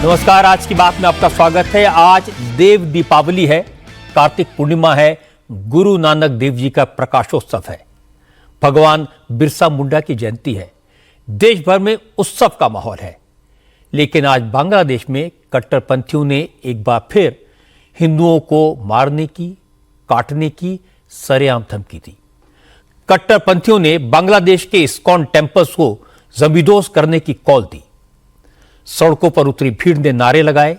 नमस्कार, आज की बात में आपका स्वागत है। आज देव दीपावली है, कार्तिक पूर्णिमा है, गुरु नानक देव जी का प्रकाशोत्सव है, भगवान बिरसा मुंडा की जयंती है। देश भर में उत्सव का माहौल है। लेकिन आज बांग्लादेश में कट्टरपंथियों ने एक बार फिर हिंदुओं को मारने की, काटने की सरेआम धमकी दी। कट्टरपंथियों ने बांग्लादेश के इस्कॉन टेम्पल्स को जमींदोज करने की कॉल दी। सड़कों पर उतरी भीड़ ने नारे लगाए,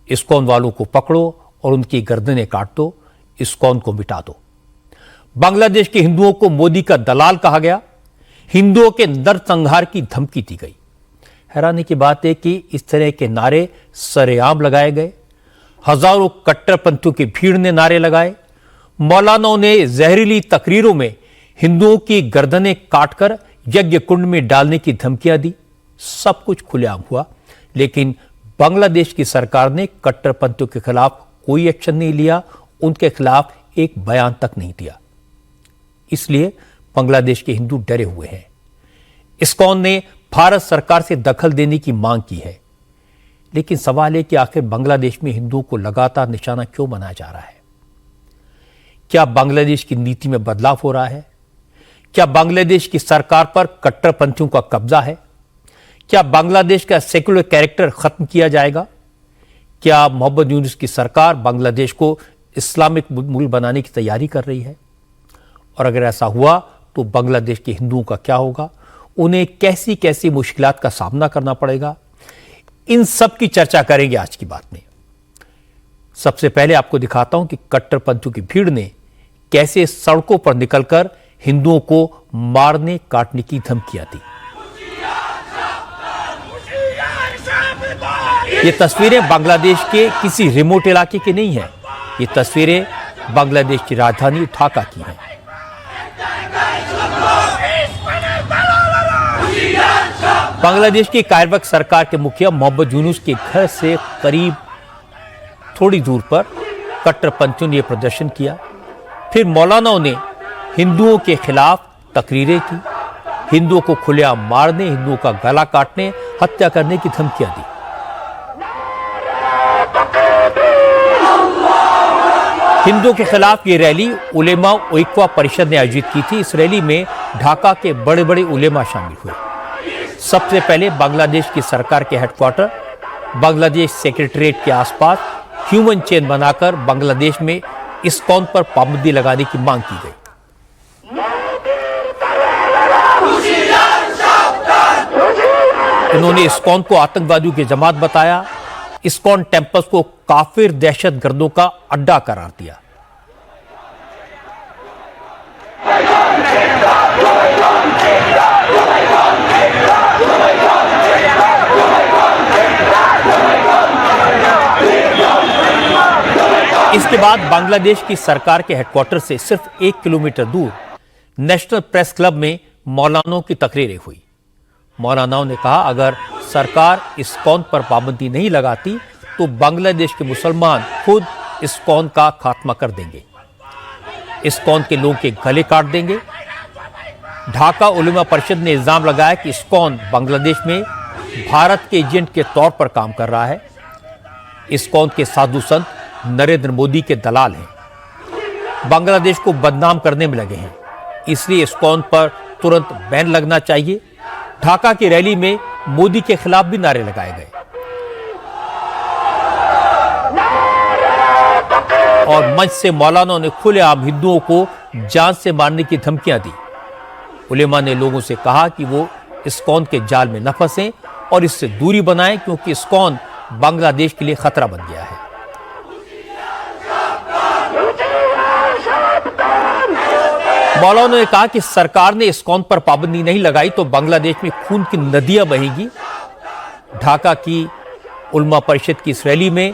इस्कॉन वालों को पकड़ो और उनकी गर्दनें काट दो, इस्कॉन को मिटा दो। बांग्लादेश के हिंदुओं को मोदी का दलाल कहा गया, हिंदुओं के नरसंहार की धमकी दी गई। हैरानी की बात है कि इस तरह के नारे सरेआम लगाए गए। हजारों कट्टरपंथियों की भीड़ ने नारे लगाए। मौलानाओं ने जहरीली तकरीरों में हिंदुओं की गर्दनें काटकर यज्ञ कुंड में डालने की धमकियां दी। सब कुछ खुलेआम हुआ, लेकिन बांग्लादेश की सरकार ने कट्टरपंथियों के खिलाफ कोई एक्शन नहीं लिया, उनके खिलाफ एक बयान तक नहीं दिया। इसलिए बांग्लादेश के हिंदू डरे हुए हैं। इस्कॉन ने भारत सरकार से दखल देने की मांग की है। लेकिन सवाल है कि आखिर बांग्लादेश में हिंदुओं को लगातार निशाना क्यों बनाया जा रहा है? क्या बांग्लादेश की नीति में बदलाव हो रहा है? क्या बांग्लादेश की सरकार पर कट्टरपंथियों का कब्जा है? क्या बांग्लादेश का सेक्युलर कैरेक्टर खत्म किया जाएगा? क्या मोहम्मद यूनुस की सरकार बांग्लादेश को इस्लामिक मुल्क बनाने की तैयारी कर रही है? और अगर ऐसा हुआ तो बांग्लादेश के हिंदुओं का क्या होगा? उन्हें कैसी कैसी मुश्किलात का सामना करना पड़ेगा? इन सब की चर्चा करेंगे आज की बात में। सबसे पहले आपको दिखाता हूं कि कट्टरपंथियों की भीड़ ने कैसे सड़कों पर निकलकर हिंदुओं को मारने काटने की धमकियां दी। ये तस्वीरें बांग्लादेश के किसी रिमोट इलाके की नहीं है। ये तस्वीरें बांग्लादेश की राजधानी ढाका की हैं। बांग्लादेश की कार्यवाहक सरकार के मुखिया मोहम्मद यूनुस के घर से करीब थोड़ी दूर पर कट्टरपंथियों ने यह प्रदर्शन किया। फिर मौलानाओं ने हिंदुओं के खिलाफ तकरीरें की, हिंदुओं को खुलेआम मारने, हिंदुओं का गला काटने, हत्या करने की धमकियां दी। हिंदुओं के खिलाफ ये रैली उलेमा ओइक्वा परिषद ने आयोजित की थी। इस रैली में ढाका के बड़े बड़े उलेमा शामिल हुए। सबसे पहले बांग्लादेश की सरकार के हेडक्वार्टर बांग्लादेश सेक्रेटरीट के आसपास ह्यूमन चेन बनाकर बांग्लादेश में इस्कॉन पर पाबंदी लगाने की मांग की गई। उन्होंने इस्कॉन को आतंकवादियों की जमात बताया, इस्कॉन टेम्पल्स को काफिर दहशतगर्दों का अड्डा करार दिया। इसके बाद बांग्लादेश की सरकार के हेडक्वार्टर से सिर्फ 1 किलोमीटर दूर नेशनल प्रेस क्लब में मौलानाओं की तकरीरें हुई। मौलानाओं ने कहा, अगर सरकार इस्कॉन पर पाबंदी नहीं लगाती तो बांग्लादेश के मुसलमान खुद इस्कॉन का खात्मा कर देंगे, इस्कॉन के लोगों के गले काट देंगे। ढाका उलेमा परिषद ने इल्जाम लगाया कि इस्कॉन बांग्लादेश में भारत के एजेंट के तौर पर काम कर रहा है। इस्कॉन के साधु संत नरेंद्र मोदी के दलाल हैं, बांग्लादेश को बदनाम करने में लगे हैं, इसलिए इस्कॉन पर तुरंत बैन लगना चाहिए। ढाका की रैली में मोदी के खिलाफ भी नारे लगाए गए और मंच से मौलानाओं ने खुलेआम हिंदुओं को जान से मारने की धमकियां दी। उलेमा ने लोगों से कहा कि वो इस्कॉन के जाल में न फंसें और इससे दूरी बनाएं, क्योंकि इस्कॉन बांग्लादेश के लिए खतरा बन गया है। मौलाना ने कहा कि सरकार ने इस्कॉन पर पाबंदी नहीं लगाई तो बांग्लादेश में खून की नदियां बहेंगी। ढाका की उलमा परिषद की इस रैली में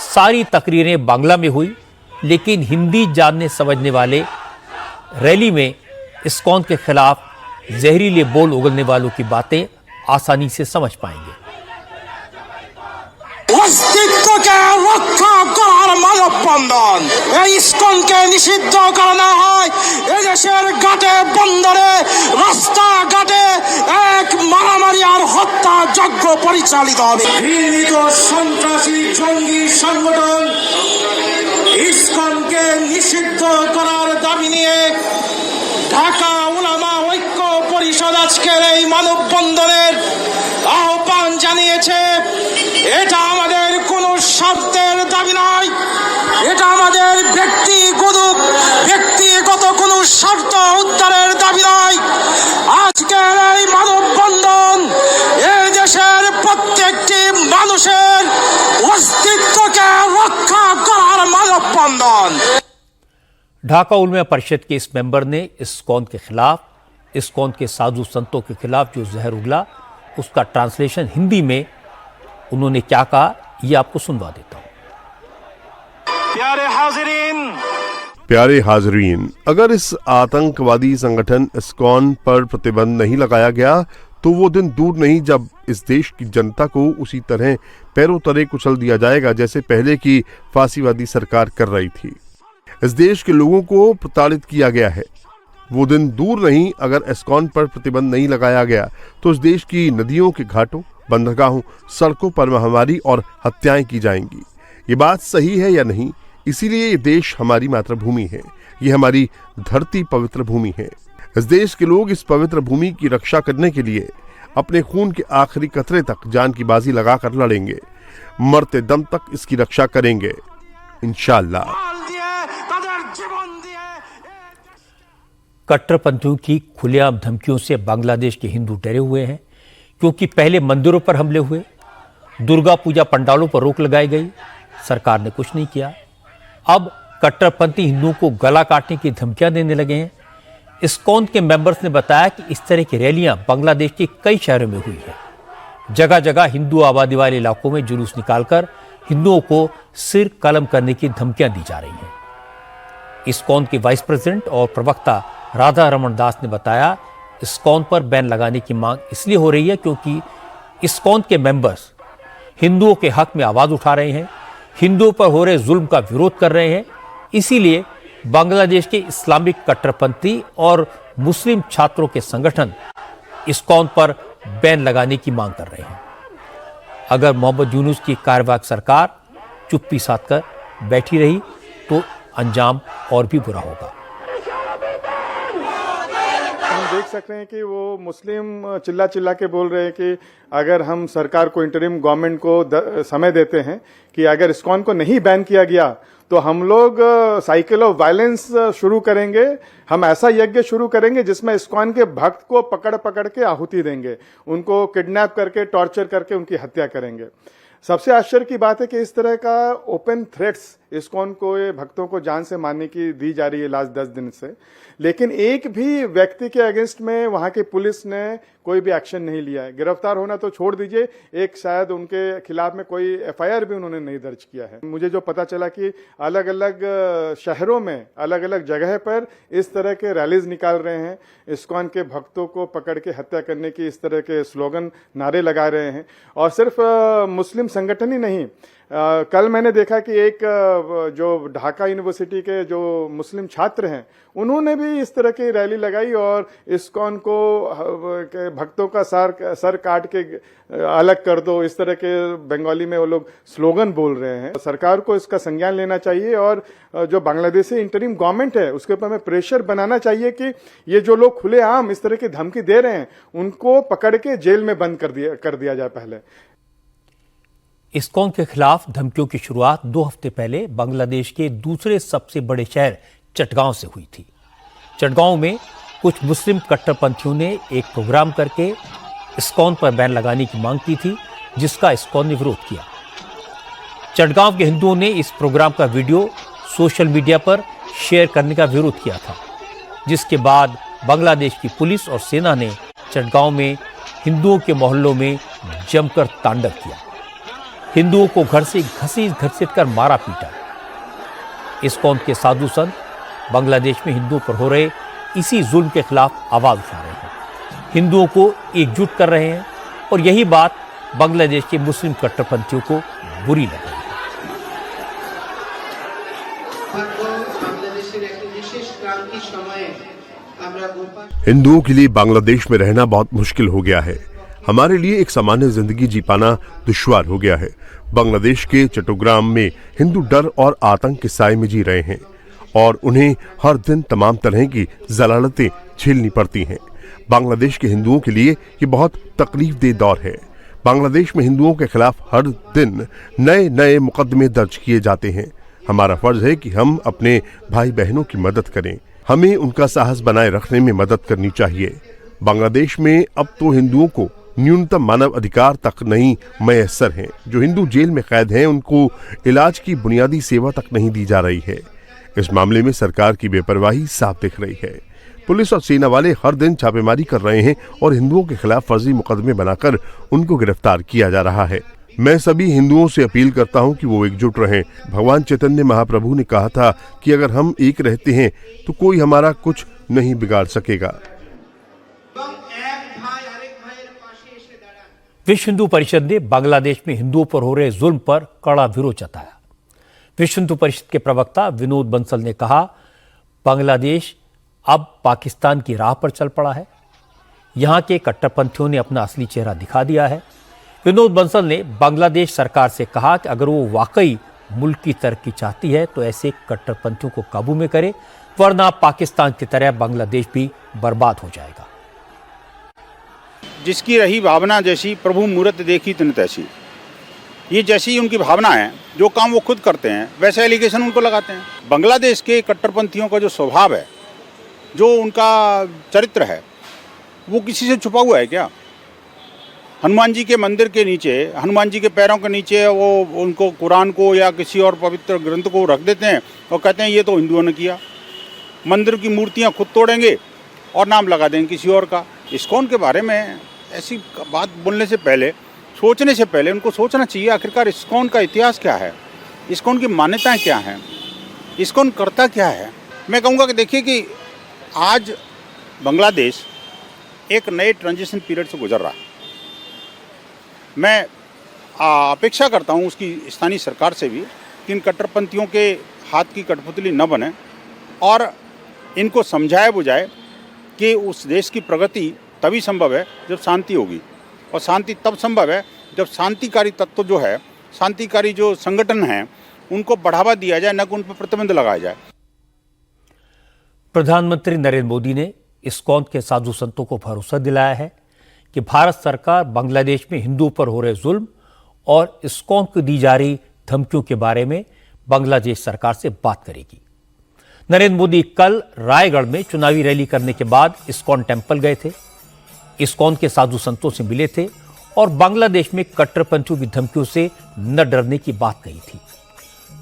सारी तकरीरें बांग्ला में हुई, लेकिन हिंदी जानने समझने वाले रैली में इस्कॉन के खिलाफ जहरीले बोल उगलने वालों की बातें आसानी से समझ पाएंगे। अस्तित्वকে রক্ষা করার মানববন্ধন এই ইসকনকে নিষিদ্ধ করা হয়। এদেশের ঘাটে বন্দরে রাস্তাঘাটে এক মারামারি আর হত্যা যজ্ঞ পরিচালিত হবে। ঘৃণিত সন্ত্রাসী জঙ্গি সংগঠন ইসকনকে নিষিদ্ধ করার দাবি নিয়ে ঢাকা উলামা ঐক্য পরিষদ আজকের এই মানববন্ধনের আহ্বান জানিয়েছে। এটা আমাদের কোনো স্বার্থের দাবি নয়, এটা আমাদের ব্যক্তিগত কোনো স্বার্থ উদ্ধারের দাবি নয়। আজকের এই মানববন্ধন এই দেশের প্রত্যেকটি মানুষের অস্তিত্বকে রক্ষা করার মানববন্ধন। ढाका उलमा परिषद के इस मेंबर ने इस्कॉन के खिलाफ, इस्कॉन के साधु संतों के खिलाफ जो जहर उगला, उसका ट्रांसलेशन हिंदी में उन्होंने क्या कहा, ये आपको सुनवा देता हूं। प्यारे हाजरीन, अगर इस आतंकवादी संगठन इस्कॉन पर प्रतिबंध नहीं लगाया गया तो वो दिन दूर नहीं जब इस देश की जनता को उसी तरह पैरों तले कुचल दिया जाएगा जैसे पहले की फांसीवादी सरकार कर रही थी। इस देश के लोगों को प्रताड़ित किया गया है। वो दिन दूर नहीं अगर इस्कॉन पर प्रतिबंध नहीं लगाया गया तो इस देश की नदियों के घाटों, बंदरगाहों, सड़कों पर महामारी और हत्याएं की जाएंगी। ये बात सही है या नहीं? इसीलिए ये देश हमारी मातृभूमि है, ये हमारी धरती पवित्र भूमि है। इस देश के लोग इस पवित्र भूमि की रक्षा करने के लिए अपने खून के आखिरी कतरे तक जान की बाजी लगाकर लड़ेंगे, मरते दम तक इसकी रक्षा करेंगे इंशाअल्लाह। कट्टरपंथियों की खुलेआम धमकियों से बांग्लादेश के हिंदू डरे हुए हैं, क्योंकि पहले मंदिरों पर हमले हुए, दुर्गा पूजा पंडालों पर रोक लगाई गई, सरकार ने कुछ नहीं किया। अब कट्टरपंथी हिंदुओं को गला काटने की धमकियां देने लगे हैं। इस्कॉन के मेंबर्स ने बताया कि इस तरह की रैलियां बांग्लादेश के कई शहरों में हुई है। जगह जगह हिंदू आबादी वाले इलाकों में जुलूस निकालकर हिंदुओं को सिर कलम करने की धमकियां दी जा रही हैं। इस्कॉन के वाइस प्रेसिडेंट और प्रवक्ता राधा रमन दास ने बताया, इस्कॉन पर बैन लगाने की मांग इसलिए हो रही है क्योंकि इस्कॉन के मेंबर्स हिंदुओं के हक में आवाज उठा रहे हैं, हिंदुओं पर हो रहे जुल्म का विरोध कर रहे हैं। इसीलिए बांग्लादेश के इस्लामिक कट्टरपंथी और मुस्लिम छात्रों के संगठन इस्कॉन पर बैन लगाने की मांग कर रहे हैं। अगर मोहम्मद यूनुस की कार्यवाहक सरकार चुप्पी साध कर बैठी रही तो अंजाम और भी बुरा होगा। हम देख सकते हैं कि वो मुस्लिम चिल्ला चिल्ला के बोल रहे हैं कि अगर हम सरकार को, इंटरिम गवर्नमेंट को समय देते हैं कि अगर इस्कॉन को नहीं बैन किया गया तो हम लोग साइकिल ऑफ वायलेंस शुरू करेंगे, हम ऐसा यज्ञ शुरू करेंगे जिसमें इस्कॉन के भक्त को पकड़ पकड़ के आहुति देंगे, उनको किडनैप करके, टॉर्चर करके उनकी हत्या करेंगे। सबसे आश्चर्य की बात है कि इस तरह का ओपन थ्रेट्स इस्कॉन को, ये भक्तों को जान से मारने की दी जा रही है लास्ट 10 दिन से, लेकिन एक भी व्यक्ति के अगेंस्ट में वहां की पुलिस ने कोई भी एक्शन नहीं लिया है। गिरफ्तार होना तो छोड़ दीजिए, एक शायद उनके खिलाफ में कोई एफआईआर भी उन्होंने नहीं दर्ज किया है। मुझे जो पता चला कि अलग अलग शहरों में, अलग अलग जगह पर इस तरह के रैलीज निकाल रहे हैं, इस्कॉन के भक्तों को पकड़ के हत्या करने की इस तरह के स्लोगन, नारे लगा रहे हैं। और सिर्फ मुस्लिम संगठन ही नहीं, कल मैंने देखा कि एक जो ढाका यूनिवर्सिटी के जो मुस्लिम छात्र हैं उन्होंने भी इस तरह की रैली लगाई और इस्कॉन को भक्तों का सर काट के अलग कर दो, इस तरह के बंगाली में वो लोग स्लोगन बोल रहे हैं। सरकार को इसका संज्ञान लेना चाहिए और जो बांग्लादेशी इंटरिम गवर्नमेंट है उसके ऊपर में प्रेशर बनाना चाहिए कि ये जो लोग खुलेआम इस तरह की धमकी दे रहे हैं उनको पकड़ के जेल में बंद कर दिया जाए। पहले इस्कॉन के खिलाफ धमकियों की शुरुआत 2 हफ्ते पहले बांग्लादेश के दूसरे सबसे बड़े शहर चटगांव से हुई थी। चटगांव में कुछ मुस्लिम कट्टरपंथियों ने एक प्रोग्राम करके इस्कॉन पर बैन लगाने की मांग की थी, जिसका इस्कॉन ने विरोध किया। चटगांव के हिंदुओं ने इस प्रोग्राम का वीडियो सोशल मीडिया पर शेयर करने का विरोध किया था, जिसके बाद बांग्लादेश की पुलिस और सेना ने चटगांव में हिंदुओं के मोहल्लों में जमकर तांडव किया, हिंदुओं को घर से घसीट कर मारा पीटा। इस्कॉन के साधु संत बांग्लादेश में हिंदुओं पर हो रहे इसी जुल्म के खिलाफ आवाज उठा रहे हैं, हिंदुओं को एकजुट कर रहे हैं और यही बात बांग्लादेश के मुस्लिम कट्टरपंथियों को बुरी लग रही है। हिंदुओं के लिए बांग्लादेश में रहना बहुत मुश्किल हो गया है। हमारे लिए एक सामान्य जिंदगी जी पाना दुश्वार हो गया है। बांग्लादेश के चट्टोग्राम में हिंदू डर और आतंक के साए में जी रहे हैं और उन्हें हर दिन तमाम तरह की जलालतें झेलनी पड़ती हैं। बांग्लादेश के हिंदुओं के लिए ये बहुत तकलीफदेह दौर है। बांग्लादेश में हिंदुओं के खिलाफ हर दिन नए नए मुकदमे दर्ज किए जाते हैं। हमारा फर्ज है कि हम अपने भाई बहनों की मदद करें। हमें उनका साहस बनाए रखने में मदद करनी चाहिए। बांग्लादेश में अब तो हिंदुओं को न्यूनतम मानव अधिकार तक नहीं मैसर हैं। जो हिंदू जेल में कैद हैं उनको इलाज की बुनियादी सेवा तक नहीं दी जा रही है। इस मामले में सरकार की बेपरवाही साफ दिख रही है। पुलिस और सेना वाले हर दिन छापेमारी कर रहे हैं और हिंदुओं के खिलाफ फर्जी मुकदमे बनाकर उनको गिरफ्तार किया जा रहा है। मैं सभी हिंदुओं से अपील करता हूं कि वो एकजुट रहें। भगवान चैतन्य महाप्रभु ने कहा था कि अगर हम एक रहते हैं तो कोई हमारा कुछ नहीं बिगाड़ सकेगा। विश्व हिंदू परिषद ने बांग्लादेश में हिंदुओं पर हो रहे जुल्म पर कड़ा विरोध जताया। विश्व हिंदू परिषद के प्रवक्ता विनोद बंसल ने कहा, बांग्लादेश अब पाकिस्तान की राह पर चल पड़ा है। यहां के कट्टरपंथियों ने अपना असली चेहरा दिखा दिया है। विनोद बंसल ने बांग्लादेश सरकार से कहा कि अगर वो वाकई मुल्क की तरक्की चाहती है तो ऐसे कट्टरपंथियों को काबू में करे, वरना पाकिस्तान की तरह बांग्लादेश भी बर्बाद हो जाएगा। जिसकी रही भावना जैसी प्रभु मूरत देखी तिन तैसी। ये जैसी उनकी भावना है, जो काम वो खुद करते हैं वैसे एलिगेशन उनको लगाते हैं। बांग्लादेश के कट्टरपंथियों का जो स्वभाव है, जो उनका चरित्र है, वो किसी से छुपा हुआ है क्या? हनुमान जी के मंदिर के नीचे, हनुमान जी के पैरों के नीचे वो उनको कुरान को या किसी और पवित्र ग्रंथ को रख देते हैं और कहते हैं ये तो हिंदुओं ने किया। मंदिर की मूर्तियां खुद तोड़ेंगे और नाम लगा देंगे किसी और का। इस्कॉन के बारे में ऐसी बात बोलने से पहले, सोचने से पहले उनको सोचना चाहिए आखिरकार इस्कॉन का इतिहास क्या है, इस्कॉन की मान्यताएं क्या हैं, इस्कॉन करता क्या है। मैं कहूँगा कि देखिए कि आज बांग्लादेश एक नए ट्रांजिशन पीरियड से गुजर रहा है। मैं अपेक्षा करता हूँ उसकी स्थानीय सरकार से भी कि इन कट्टरपंथियों के हाथ की कठपुतली न बने और इनको समझाया बुझाए कि उस देश की प्रगति तभी संभव है जब शांति होगी, और शांति तब संभव है जब शांतिकारी तत्व जो है, शांतिकारी जो संगठन हैं, उनको बढ़ावा दिया जाए, न कि उन पर प्रतिबंध लगाया जाए। प्रधानमंत्री नरेंद्र मोदी ने इस्कॉन के साधु संतों को भरोसा दिलाया है कि भारत सरकार बांग्लादेश में हिंदुओं पर हो रहे जुल्म और इस्कॉन को दी जा रही धमकियों के बारे में बांग्लादेश सरकार से बात करेगी। नरेंद्र मोदी कल रायगढ़ में चुनावी रैली करने के बाद इस्कॉन टेम्पल गए थे, इस्कॉन के साधु संतों से मिले थे और बांग्लादेश में कट्टरपंथियों की धमकियों से न डरने की बात कही थी।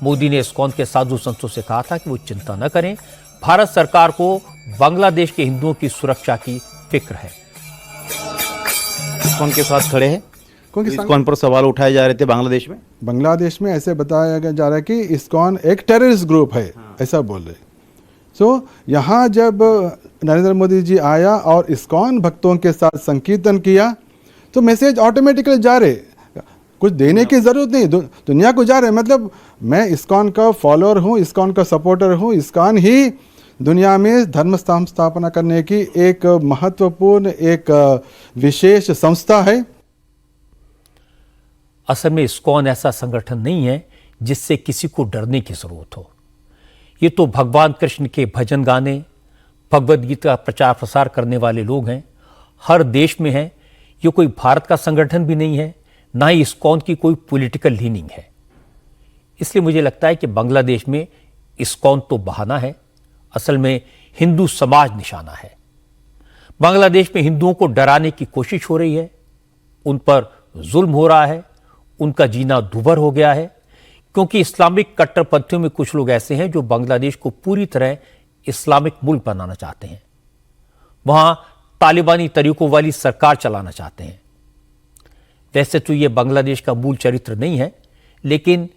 मोदी ने इस्कॉन के साधु संतों से कहा था कि वो चिंता न करें, भारत सरकार को बांग्लादेश के हिंदुओं की सुरक्षा की फिक्र है। इस्कॉन के साथ खड़े हैं क्योंकि इस्कॉन पर सवाल उठाए जा रहे थे। बांग्लादेश में ऐसे बताया जा रहा है कि इस्कॉन एक टेररिस्ट ग्रुप है, ऐसा बोल रहे। यहाँ जब नरेंद्र मोदी जी आया और इस्कॉन भक्तों के साथ संकीर्तन किया तो मैसेज ऑटोमेटिकली जा रहे, कुछ देने की जरूरत नहीं, दुनिया को जा रहे। मतलब मैं इस्कॉन का फॉलोअर हूँ, इस्कॉन का सपोर्टर हूँ। इस्कॉन ही दुनिया में धर्म स्थापना करने की एक महत्वपूर्ण, एक विशेष संस्था है। असल में इस्कॉन ऐसा संगठन नहीं है जिससे किसी को डरने की जरूरत हो। ये तो भगवान कृष्ण के भजन गाने, भगवद गीता का प्रचार प्रसार करने वाले लोग हैं, हर देश में हैं। ये कोई भारत का संगठन भी नहीं है, ना ही इस्कॉन की कोई पॉलिटिकल लीनिंग है। इसलिए मुझे लगता है कि बांग्लादेश में इस्कॉन तो बहाना है, असल में हिंदू समाज निशाना है। बांग्लादेश में हिंदुओं को डराने की कोशिश हो रही है, उन पर जुल्म हो रहा है, उनका जीना दूभर हो गया है, क्योंकि इस्लामिक कट्टरपंथियों में कुछ लोग ऐसे हैं जो बांग्लादेश को पूरी तरह इस्लामिक मुल्क बनाना चाहते हैं, वहां तालिबानी तरीकों वाली सरकार चलाना चाहते हैं। वैसे तो यह बांग्लादेश का मूल चरित्र नहीं है, लेकिन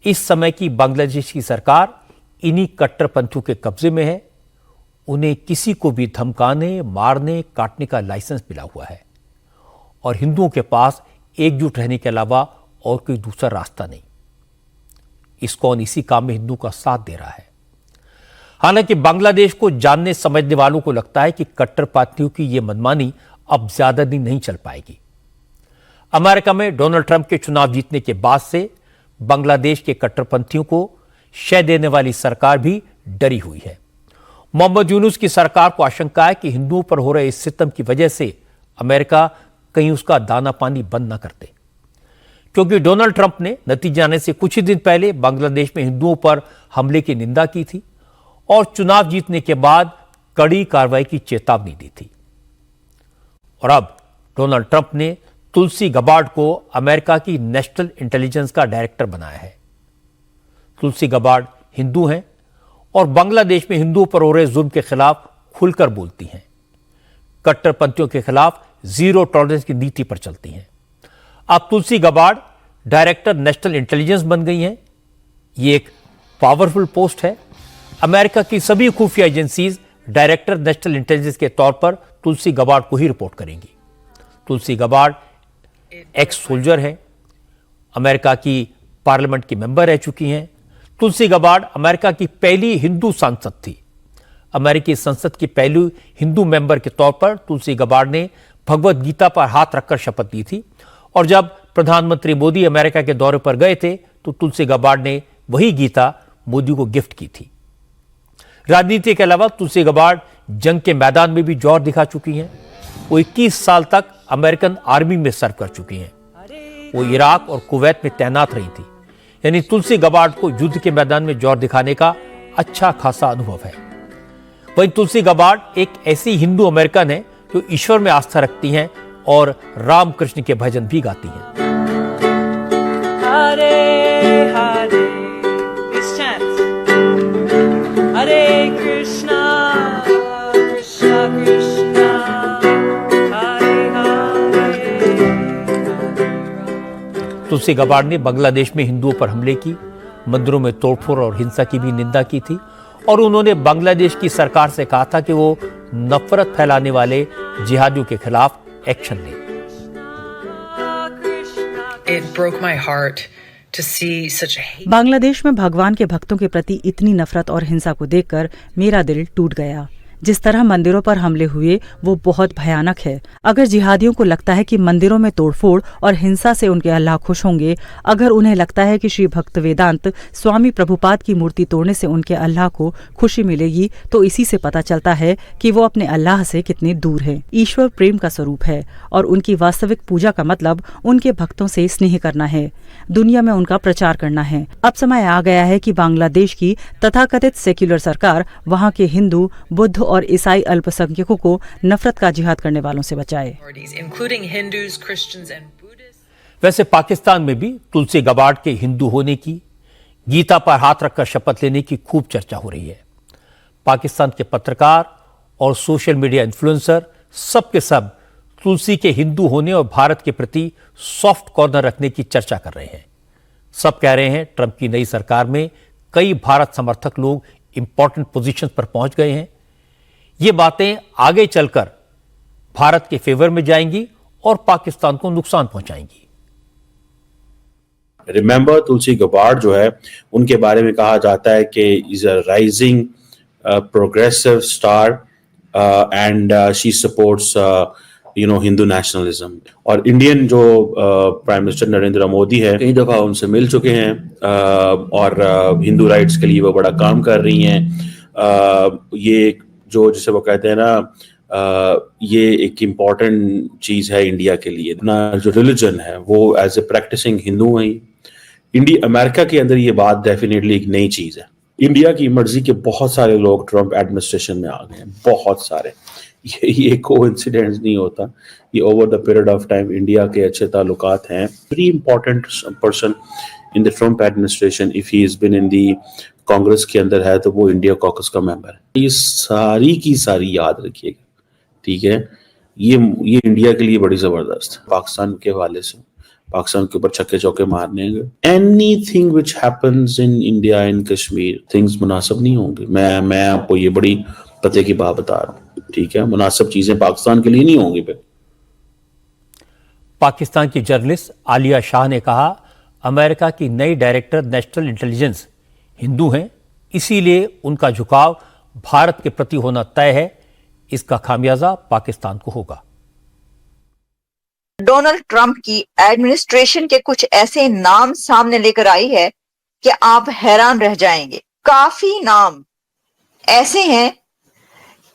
इस समय की बांग्लादेश की सरकार इन्हीं कट्टरपंथियों के कब्जे में है। उन्हें किसी को भी धमकाने, मारने, काटने का लाइसेंस मिला हुआ है और हिंदुओं के पास एकजुट रहने के अलावा और कोई दूसरा रास्ता नहीं। इस्कॉन इसी काम में हिंदू का साथ दे रहा है। हालांकि बांग्लादेश को जानने समझने वालों को लगता है कि कट्टरपंथियों की यह मनमानी अब ज्यादा दिन नहीं चल पाएगी। अमेरिका में डोनाल्ड ट्रंप के चुनाव जीतने के बाद से बांग्लादेश के कट्टरपंथियों को शय देने वाली सरकार भी डरी हुई है। मोहम्मद यूनुस की सरकार को आशंका है कि हिंदुओं पर हो रहे इस सितम की वजह से अमेरिका कहीं उसका दाना पानी बंद न कर दे, क्योंकि डोनाल्ड ट्रंप ने नतीजे आने से कुछ ही दिन पहले बांग्लादेश में हिंदुओं पर हमले की निंदा की थी और चुनाव जीतने के बाद कड़ी कार्रवाई की चेतावनी दी थी। और अब डोनाल्ड ट्रंप ने तुलसी गबार्ड को अमेरिका की नेशनल इंटेलिजेंस का डायरेक्टर बनाया है। तुलसी गबार्ड हिंदू हैं और बांग्लादेश में हिंदुओं पर हो रहे जुल्म के खिलाफ खुलकर बोलती हैं। कट्टरपंथियों के खिलाफ जीरो टॉलरेंस की नीति पर चलती हैं। अब तुलसी गबार्ड डायरेक्टर नेशनल इंटेलिजेंस बन गई हैं। ये एक पावरफुल पोस्ट है। अमेरिका की सभी खुफिया एजेंसीज डायरेक्टर नेशनल इंटेलिजेंस के तौर पर तुलसी गबार्ड को ही रिपोर्ट करेंगी। तुलसी गबार्ड एक्स सोल्जर है, अमेरिका की पार्लियामेंट की मेंबर रह चुकी हैं। तुलसी गबार्ड अमेरिका की पहली हिंदू सांसद थी। अमेरिकी संसद की पहली हिंदू मेंबर के तौर पर तुलसी गबार्ड ने भगवत गीता पर हाथ रखकर शपथ ली थी और जब प्रधानमंत्री मोदी अमेरिका के दौरे पर गए थे तो तुलसी गबार्ड ने वही गीता मोदी को गिफ्ट की थी। राजनीति के अलावा तुलसी गबार्ड जंग के मैदान में भी जोर दिखा चुकी हैं। वो 21 साल तक अमेरिकन आर्मी में सर्व कर चुकी हैं। वो इराक और कुवैत में तैनात रही थी, यानी तुलसी गबार्ड को युद्ध के मैदान में जोर दिखाने का अच्छा खासा अनुभव है। वहीं तुलसी गबार्ड एक ऐसी हिंदू अमेरिकन है जो ईश्वर में आस्था रखती हैं और रामकृष्ण के भजन भी गाती हैं। हरे हरे हरे कृष्णा कृष्णा कृष्णा हरे हरे। तुलसी गबार्ड ने बांग्लादेश में हिंदुओं पर हमले की, मंदिरों में तोड़फोड़ और हिंसा की भी निंदा की थी और उन्होंने बांग्लादेश की सरकार से कहा था कि वो नफरत फैलाने वाले जिहादियों के खिलाफ एक्शन ले। It broke my heart to see such a hate. Bangladesh में भगवान के भक्तों के प्रति इतनी नफरत और हिंसा को देखकर मेरा दिल टूट गया। जिस तरह मंदिरों पर हमले हुए वो बहुत भयानक है। अगर जिहादियों को लगता है कि मंदिरों में तोड़फोड़ और हिंसा से उनके अल्लाह खुश होंगे, अगर उन्हें लगता है कि श्री भक्त वेदांत स्वामी प्रभुपाद की मूर्ति तोड़ने से उनके अल्लाह को खुशी मिलेगी, तो इसी से पता चलता है कि वो अपने अल्लाह से कितने दूर हैं। ईश्वर प्रेम का स्वरूप है और उनकी वास्तविक पूजा का मतलब उनके भक्तों से स्नेह करना है, दुनिया में उनका प्रचार करना है। अब समय आ गया है कि बांग्लादेश की तथाकथित सेक्युलर सरकार वहाँ के हिंदू, बुद्ध और ईसाई अल्पसंख्यकों को नफरत का जिहाद करने वालों से बचाए। वैसे पाकिस्तान में भी तुलसी गबार्ड के हिंदू होने की, गीता पर हाथ रखकर शपथ लेने की खूब चर्चा हो रही है। पाकिस्तान के पत्रकार और सोशल मीडिया इन्फ्लुएंसर सब के सब तुलसी के हिंदू होने और भारत के प्रति सॉफ्ट कॉर्नर रखने की चर्चा कर रहे हैं। सब कह रहे हैं ट्रंप की नई सरकार में कई भारत समर्थक लोग इंपॉर्टेंट पोजीशंस पर पहुंच गए हैं। ये बातें आगे चलकर भारत के फेवर में जाएंगी और पाकिस्तान को नुकसान पहुंचाएंगी। रिमेंबर तुलसी गबार्ड जो है उनके बारे में कहा जाता है कि is a rising progressive star and she supports Hindu nationalism. और इंडियन जो प्राइम मिनिस्टर नरेंद्र मोदी है, कई दफा उनसे मिल चुके हैं और हिंदू राइट्स के लिए वो बड़ा काम कर रही हैं। ये जो जिसे वो कहते हैं ना, ये एक इम्पॉर्टेंट चीज है इंडिया के लिए। अपना जो रिलीजन है वो एज ए प्रैक्टिसिंग हिंदू है। इंडिया अमेरिका के अंदर ये बात डेफिनेटली एक नई चीज है। इंडिया की मर्जी के बहुत सारे लोग ट्रंप एडमिनिस्ट्रेशन में आ गए हैं, बहुत सारे। ये कोइंसिडेंस नहीं होता, ये over the period of time India के अच्छे ताल्लुकात हैं। Very important person in the Trump administration, if he is been in the Congress के अंदर है तो वो इंडिया कॉकस का मेंबर है। ये सारी की सारी याद रखिएगा, ठीक है। ये इंडिया के लिए बड़ी जबरदस्त है। पाकिस्तान के हवाले से पाकिस्तान के ऊपर छक्के चौके मारने, anything which happens in India in Kashmir, things मुनासिब नहीं होंगे। मैं आपको ये बड़ी पते की बात बता रहा हूँ, ठीक है। मुनासिब चीजें पाकिस्तान के लिए नहीं होंगी। पाकिस्तान की जर्नलिस्ट आलिया शाह ने कहा, अमेरिका की नई डायरेक्टर नेशनल इंटेलिजेंस हिंदू हैं, इसीलिए उनका झुकाव भारत के प्रति होना तय है। इसका खामियाजा पाकिस्तान को होगा। डोनाल्ड ट्रंप की एडमिनिस्ट्रेशन के कुछ ऐसे नाम सामने लेकर आई है कि आप हैरान रह जाएंगे। काफी नाम ऐसे हैं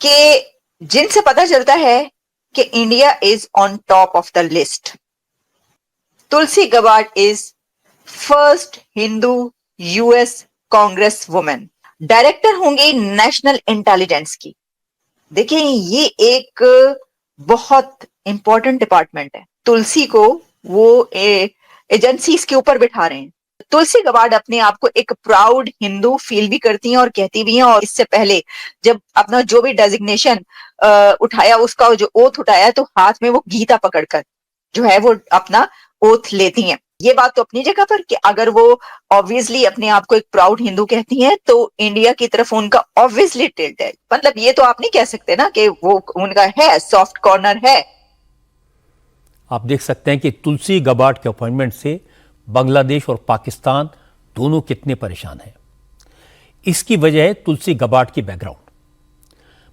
कि जिनसे पता चलता है कि India is on top of the list. Tulsi Gabbard is first Hindu US Congress women, director होंगी नेशनल इंटेलिजेंस की। देखिए, ये एक बहुत इंपॉर्टेंट डिपार्टमेंट है। तुलसी को वो एजेंसीज के ऊपर बिठा रहे हैं। तुलसी गबार्ड अपने आप को एक प्राउड हिंदू फील भी करती हैं और कहती भी हैं, और इससे पहले जब अपना जो भी डेजिग्नेशन उठाया, उसका जो ओथ उठाया, तो हाथ में वो गीता पकड़कर जो है वो अपना ओथ लेती हैं। ये बात तो अपनी जगह पर कि अगर वो ऑब्वियसली अपने आप को एक प्राउड हिंदू कहती हैं तो इंडिया की तरफ उनका ऑब्वियसली टिल्ट है। मतलब ये तो आप नहीं कह सकते ना कि वो उनका है सॉफ्ट कॉर्नर है। आप देख सकते हैं कि तुलसी गबार्ड के अपॉइंटमेंट से बांग्लादेश और पाकिस्तान दोनों कितने परेशान हैं। इसकी वजह है तुलसी गबार्ड की बैकग्राउंड।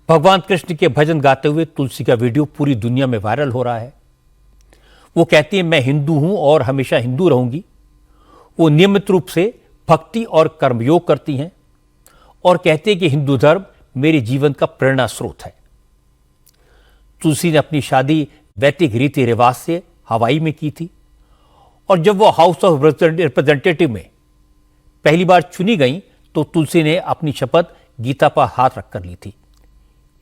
भगवान कृष्ण के भजन गाते हुए तुलसी का वीडियो पूरी दुनिया में वायरल हो रहा है। वो कहती है, मैं हिंदू हूं और हमेशा हिंदू रहूंगी। वो नियमित रूप से भक्ति और कर्मयोग करती हैं और कहती है कि हिंदू धर्म मेरे जीवन का प्रेरणा स्रोत है। तुलसी ने अपनी शादी वैदिक रीति रिवाज से हवाई में की थी और जब वो हाउस ऑफ रिप्रेजेंटेटिव में पहली बार चुनी गई तो तुलसी ने अपनी शपथ गीता पर हाथ रखकर ली थी।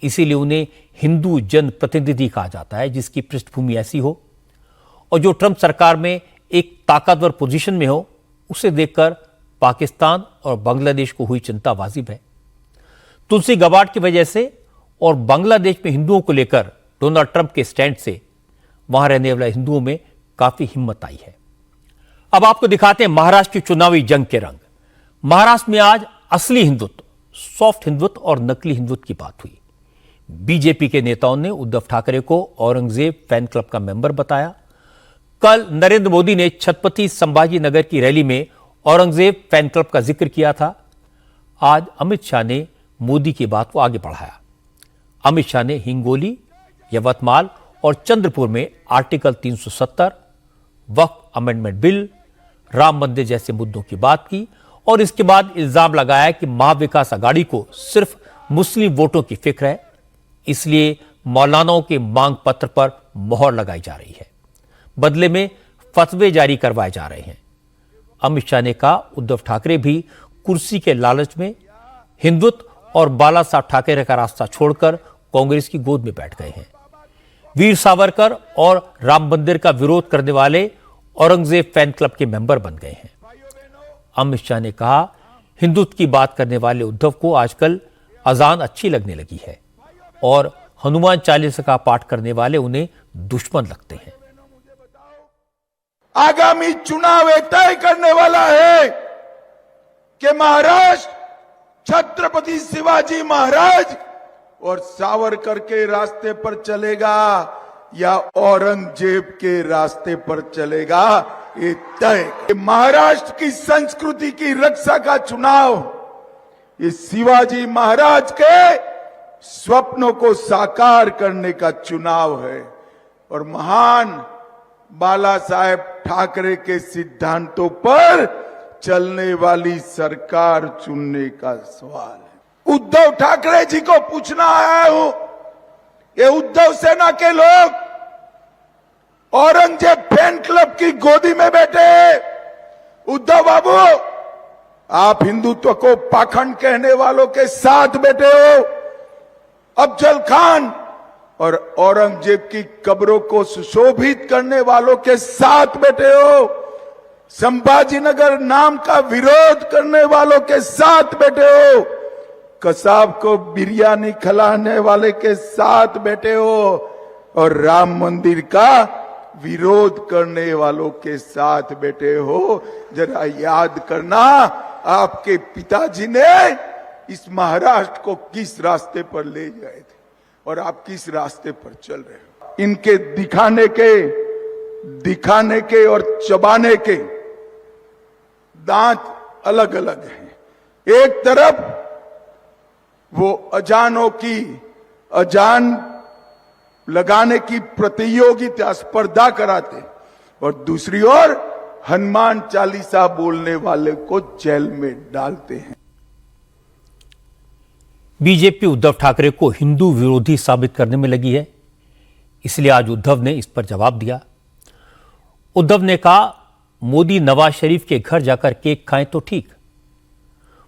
इसीलिए उन्हें हिंदू जन प्रतिनिधि कहा जाता है, जिसकी पृष्ठभूमि ऐसी हो और जो ट्रंप सरकार में एक ताकतवर पोजीशन में हो, उसे देखकर पाकिस्तान और बांग्लादेश को हुई चिंता वाजिब है। तुलसी गबार्ड की वजह से और बांग्लादेश में हिंदुओं को लेकर डोनाल्ड ट्रंप के स्टैंड से वहां रहने वाले हिंदुओं में काफी हिम्मत आई है। अब आपको दिखाते हैं महाराष्ट्र की चुनावी जंग के रंग। महाराष्ट्र में आज असली हिंदुत्व, सॉफ्ट हिंदुत्व और नकली हिंदुत्व की बात हुई। बीजेपी के नेताओं ने उद्धव ठाकरे को औरंगजेब फैन क्लब का मेंबर बताया। कल नरेंद्र मोदी ने छत्रपति संभाजी नगर की रैली में औरंगजेब फैन क्लब का जिक्र किया था। आज अमित शाह ने मोदी की बात को आगे बढ़ाया। अमित शाह ने हिंगोली, यवतमाल और चंद्रपुर में आर्टिकल 370, वक्फ अमेंडमेंट बिल, राम मंदिर जैसे मुद्दों की बात की और इसके बाद इल्जाम लगाया कि महाविकास अघाड़ी को सिर्फ मुस्लिम वोटों की फिक्र है, इसलिए मौलानाओं के मांग पत्र पर मोहर लगाई जा रही है, बदले में फतवे जारी करवाए जा रहे हैं। अमित शाह ने कहा, उद्धव ठाकरे भी कुर्सी के लालच में हिंदुत्व और बाला साहब ठाकरे का रास्ता छोड़कर कांग्रेस की गोद में बैठ गए हैं। वीर सावरकर और राम मंदिर का विरोध करने वाले औरंगजेब फैन क्लब के मेंबर बन गए हैं। अमित शाह ने कहा, हिंदुत्व की बात करने वाले उद्धव को आजकल अजान अच्छी लगने लगी है और हनुमान चालीसा का पाठ करने वाले उन्हें दुश्मन लगते हैं। आगामी चुनाव तय करने वाला है कि महाराष्ट्र छत्रपति शिवाजी महाराज और सावरकर के रास्ते पर चलेगा या औरंगजेब के रास्ते पर चलेगा, ये तय। महाराष्ट्र की संस्कृति की रक्षा का चुनाव ये शिवाजी महाराज के स्वप्नों को साकार करने का चुनाव है और महान बाला साहेब ठाकरे के सिद्धांतों पर चलने वाली सरकार चुनने का सवाल है। उद्धव ठाकरे जी को पूछना आया हूं, ये उद्धव सेना के लोग औरंगजेब फैन क्लब की गोदी में बैठे। उद्धव बाबू, आप हिंदुत्व को पाखंड कहने वालों के साथ बैठे हो। अफजल खान और औरंगजेब की कब्रों को सुशोभित करने वालों के साथ बैठे हो। संभाजी नगर नाम का विरोध करने वालों के साथ बैठे हो। कसाब को बिरयानी खिलाने वाले के साथ बैठे हो और राम मंदिर का विरोध करने वालों के साथ बैठे हो। जरा याद करना, आपके पिताजी ने इस महाराष्ट्र को किस रास्ते पर ले गए थे और आप किस रास्ते पर चल रहे हो। इनके दिखाने के और चबाने के दांत अलग अलग हैं। एक तरफ वो अजान लगाने की प्रतियोगिता स्पर्धा कराते और दूसरी ओर हनुमान चालीसा बोलने वाले को जेल में डालते हैं। बीजेपी उद्धव ठाकरे को हिंदू विरोधी साबित करने में लगी है, इसलिए आज उद्धव ने इस पर जवाब दिया। उद्धव ने कहा, मोदी नवाज शरीफ के घर जाकर केक खाएं तो ठीक,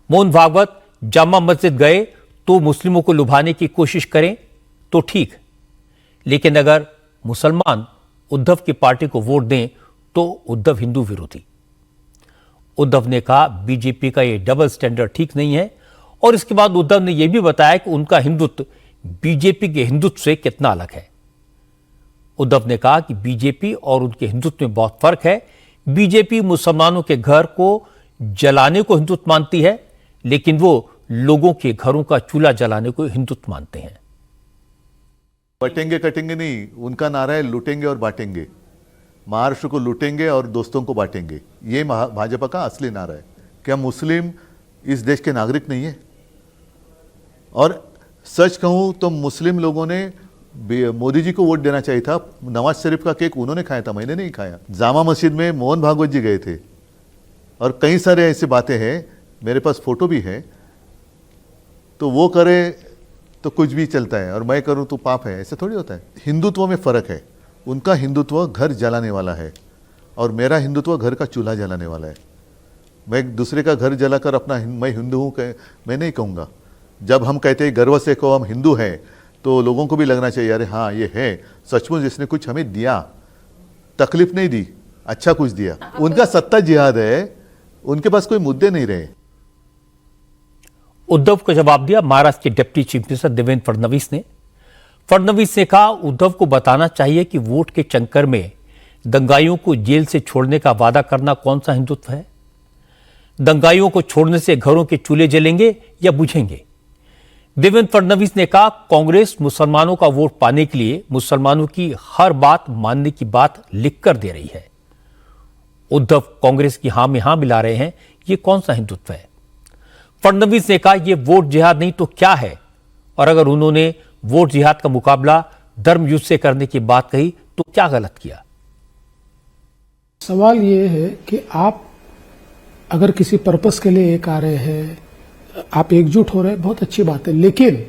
मोहन भागवत जामा मस्जिद गए तो मुस्लिमों को लुभाने की कोशिश करें तो ठीक, लेकिन अगर मुसलमान उद्धव की पार्टी को वोट दें तो उद्धव हिंदू विरोधी। उद्धव ने कहा, बीजेपी का यह डबल स्टैंडर्ड ठीक नहीं है, और इसके बाद उद्धव ने यह भी बताया कि उनका हिंदुत्व बीजेपी के हिंदुत्व से कितना अलग है। उद्धव ने कहा कि बीजेपी और उनके हिंदुत्व में बहुत फर्क है। बीजेपी मुसलमानों के घर को जलाने को हिंदुत्व मानती है, लेकिन वो लोगों के घरों का चूल्हा जलाने को हिंदुत्व मानते हैं। बटेंगे कटेंगे नहीं, उनका नारा है लूटेंगे और बांटेंगे। महाराष्ट्र को लूटेंगे और दोस्तों को बांटेंगे, ये भाजपा का असली नारा है। क्या मुस्लिम इस देश के नागरिक नहीं है? और सच कहूं तो मुस्लिम लोगों ने मोदी जी को वोट देना चाहिए था। नवाज शरीफ का केक उन्होंने खाया था, मैंने नहीं खाया। जामा मस्जिद में मोहन भागवत जी गए थे और कई सारे ऐसी बातें हैं, मेरे पास फोटो भी है। तो वो करे तो कुछ भी चलता है और मैं करूं तो पाप है, ऐसा थोड़ी होता है। हिंदुत्व में फर्क है। उनका हिंदुत्व घर जलाने वाला है और मेरा हिंदुत्व घर का चूल्हा जलाने वाला है। मैं दूसरे का घर जलाकर अपना मैं हिंदू हूँ मैं नहीं कहूँगा। जब हम कहते हैं गर्व से कहो हम हिंदू हैं, तो लोगों को भी लगना चाहिए अरे हाँ ये है सचमुच, इसने कुछ हमें दिया, तकलीफ नहीं दी, अच्छा कुछ दिया। उनका सत्ता जिहाद है, उनके पास कोई मुद्दे नहीं रहे। उद्धव को जवाब दिया महाराष्ट्र के deputy chief minister Devendra Fadnavis ने। फडणवीस ने कहा, उद्धव को बताना चाहिए कि वोट के चक्कर में दंगाइयों को जेल से छोड़ने का वादा करना कौन सा हिंदुत्व है। दंगाइयों को छोड़ने से घरों के चूल्हे जलेंगे या बुझेंगे। देवेंद्र फडणवीस ने कहा, कांग्रेस मुसलमानों का वोट पाने के लिए मुसलमानों की हर बात मानने की बात लिखकर दे रही है। उद्धव कांग्रेस की हां में हां मिला रहे हैं, ये कौन सा हिंदुत्व है। फडणवीस ने कहा, यह वोट जिहाद नहीं तो क्या है, और अगर उन्होंने वोट जिहाद का मुकाबला धर्म युद्ध से करने की बात कही तो क्या गलत किया। सवाल ये है कि आप अगर किसी पर्पस के लिए एक आ रहे हैं, आप एकजुट हो रहे हैं, बहुत अच्छी बात है। लेकिन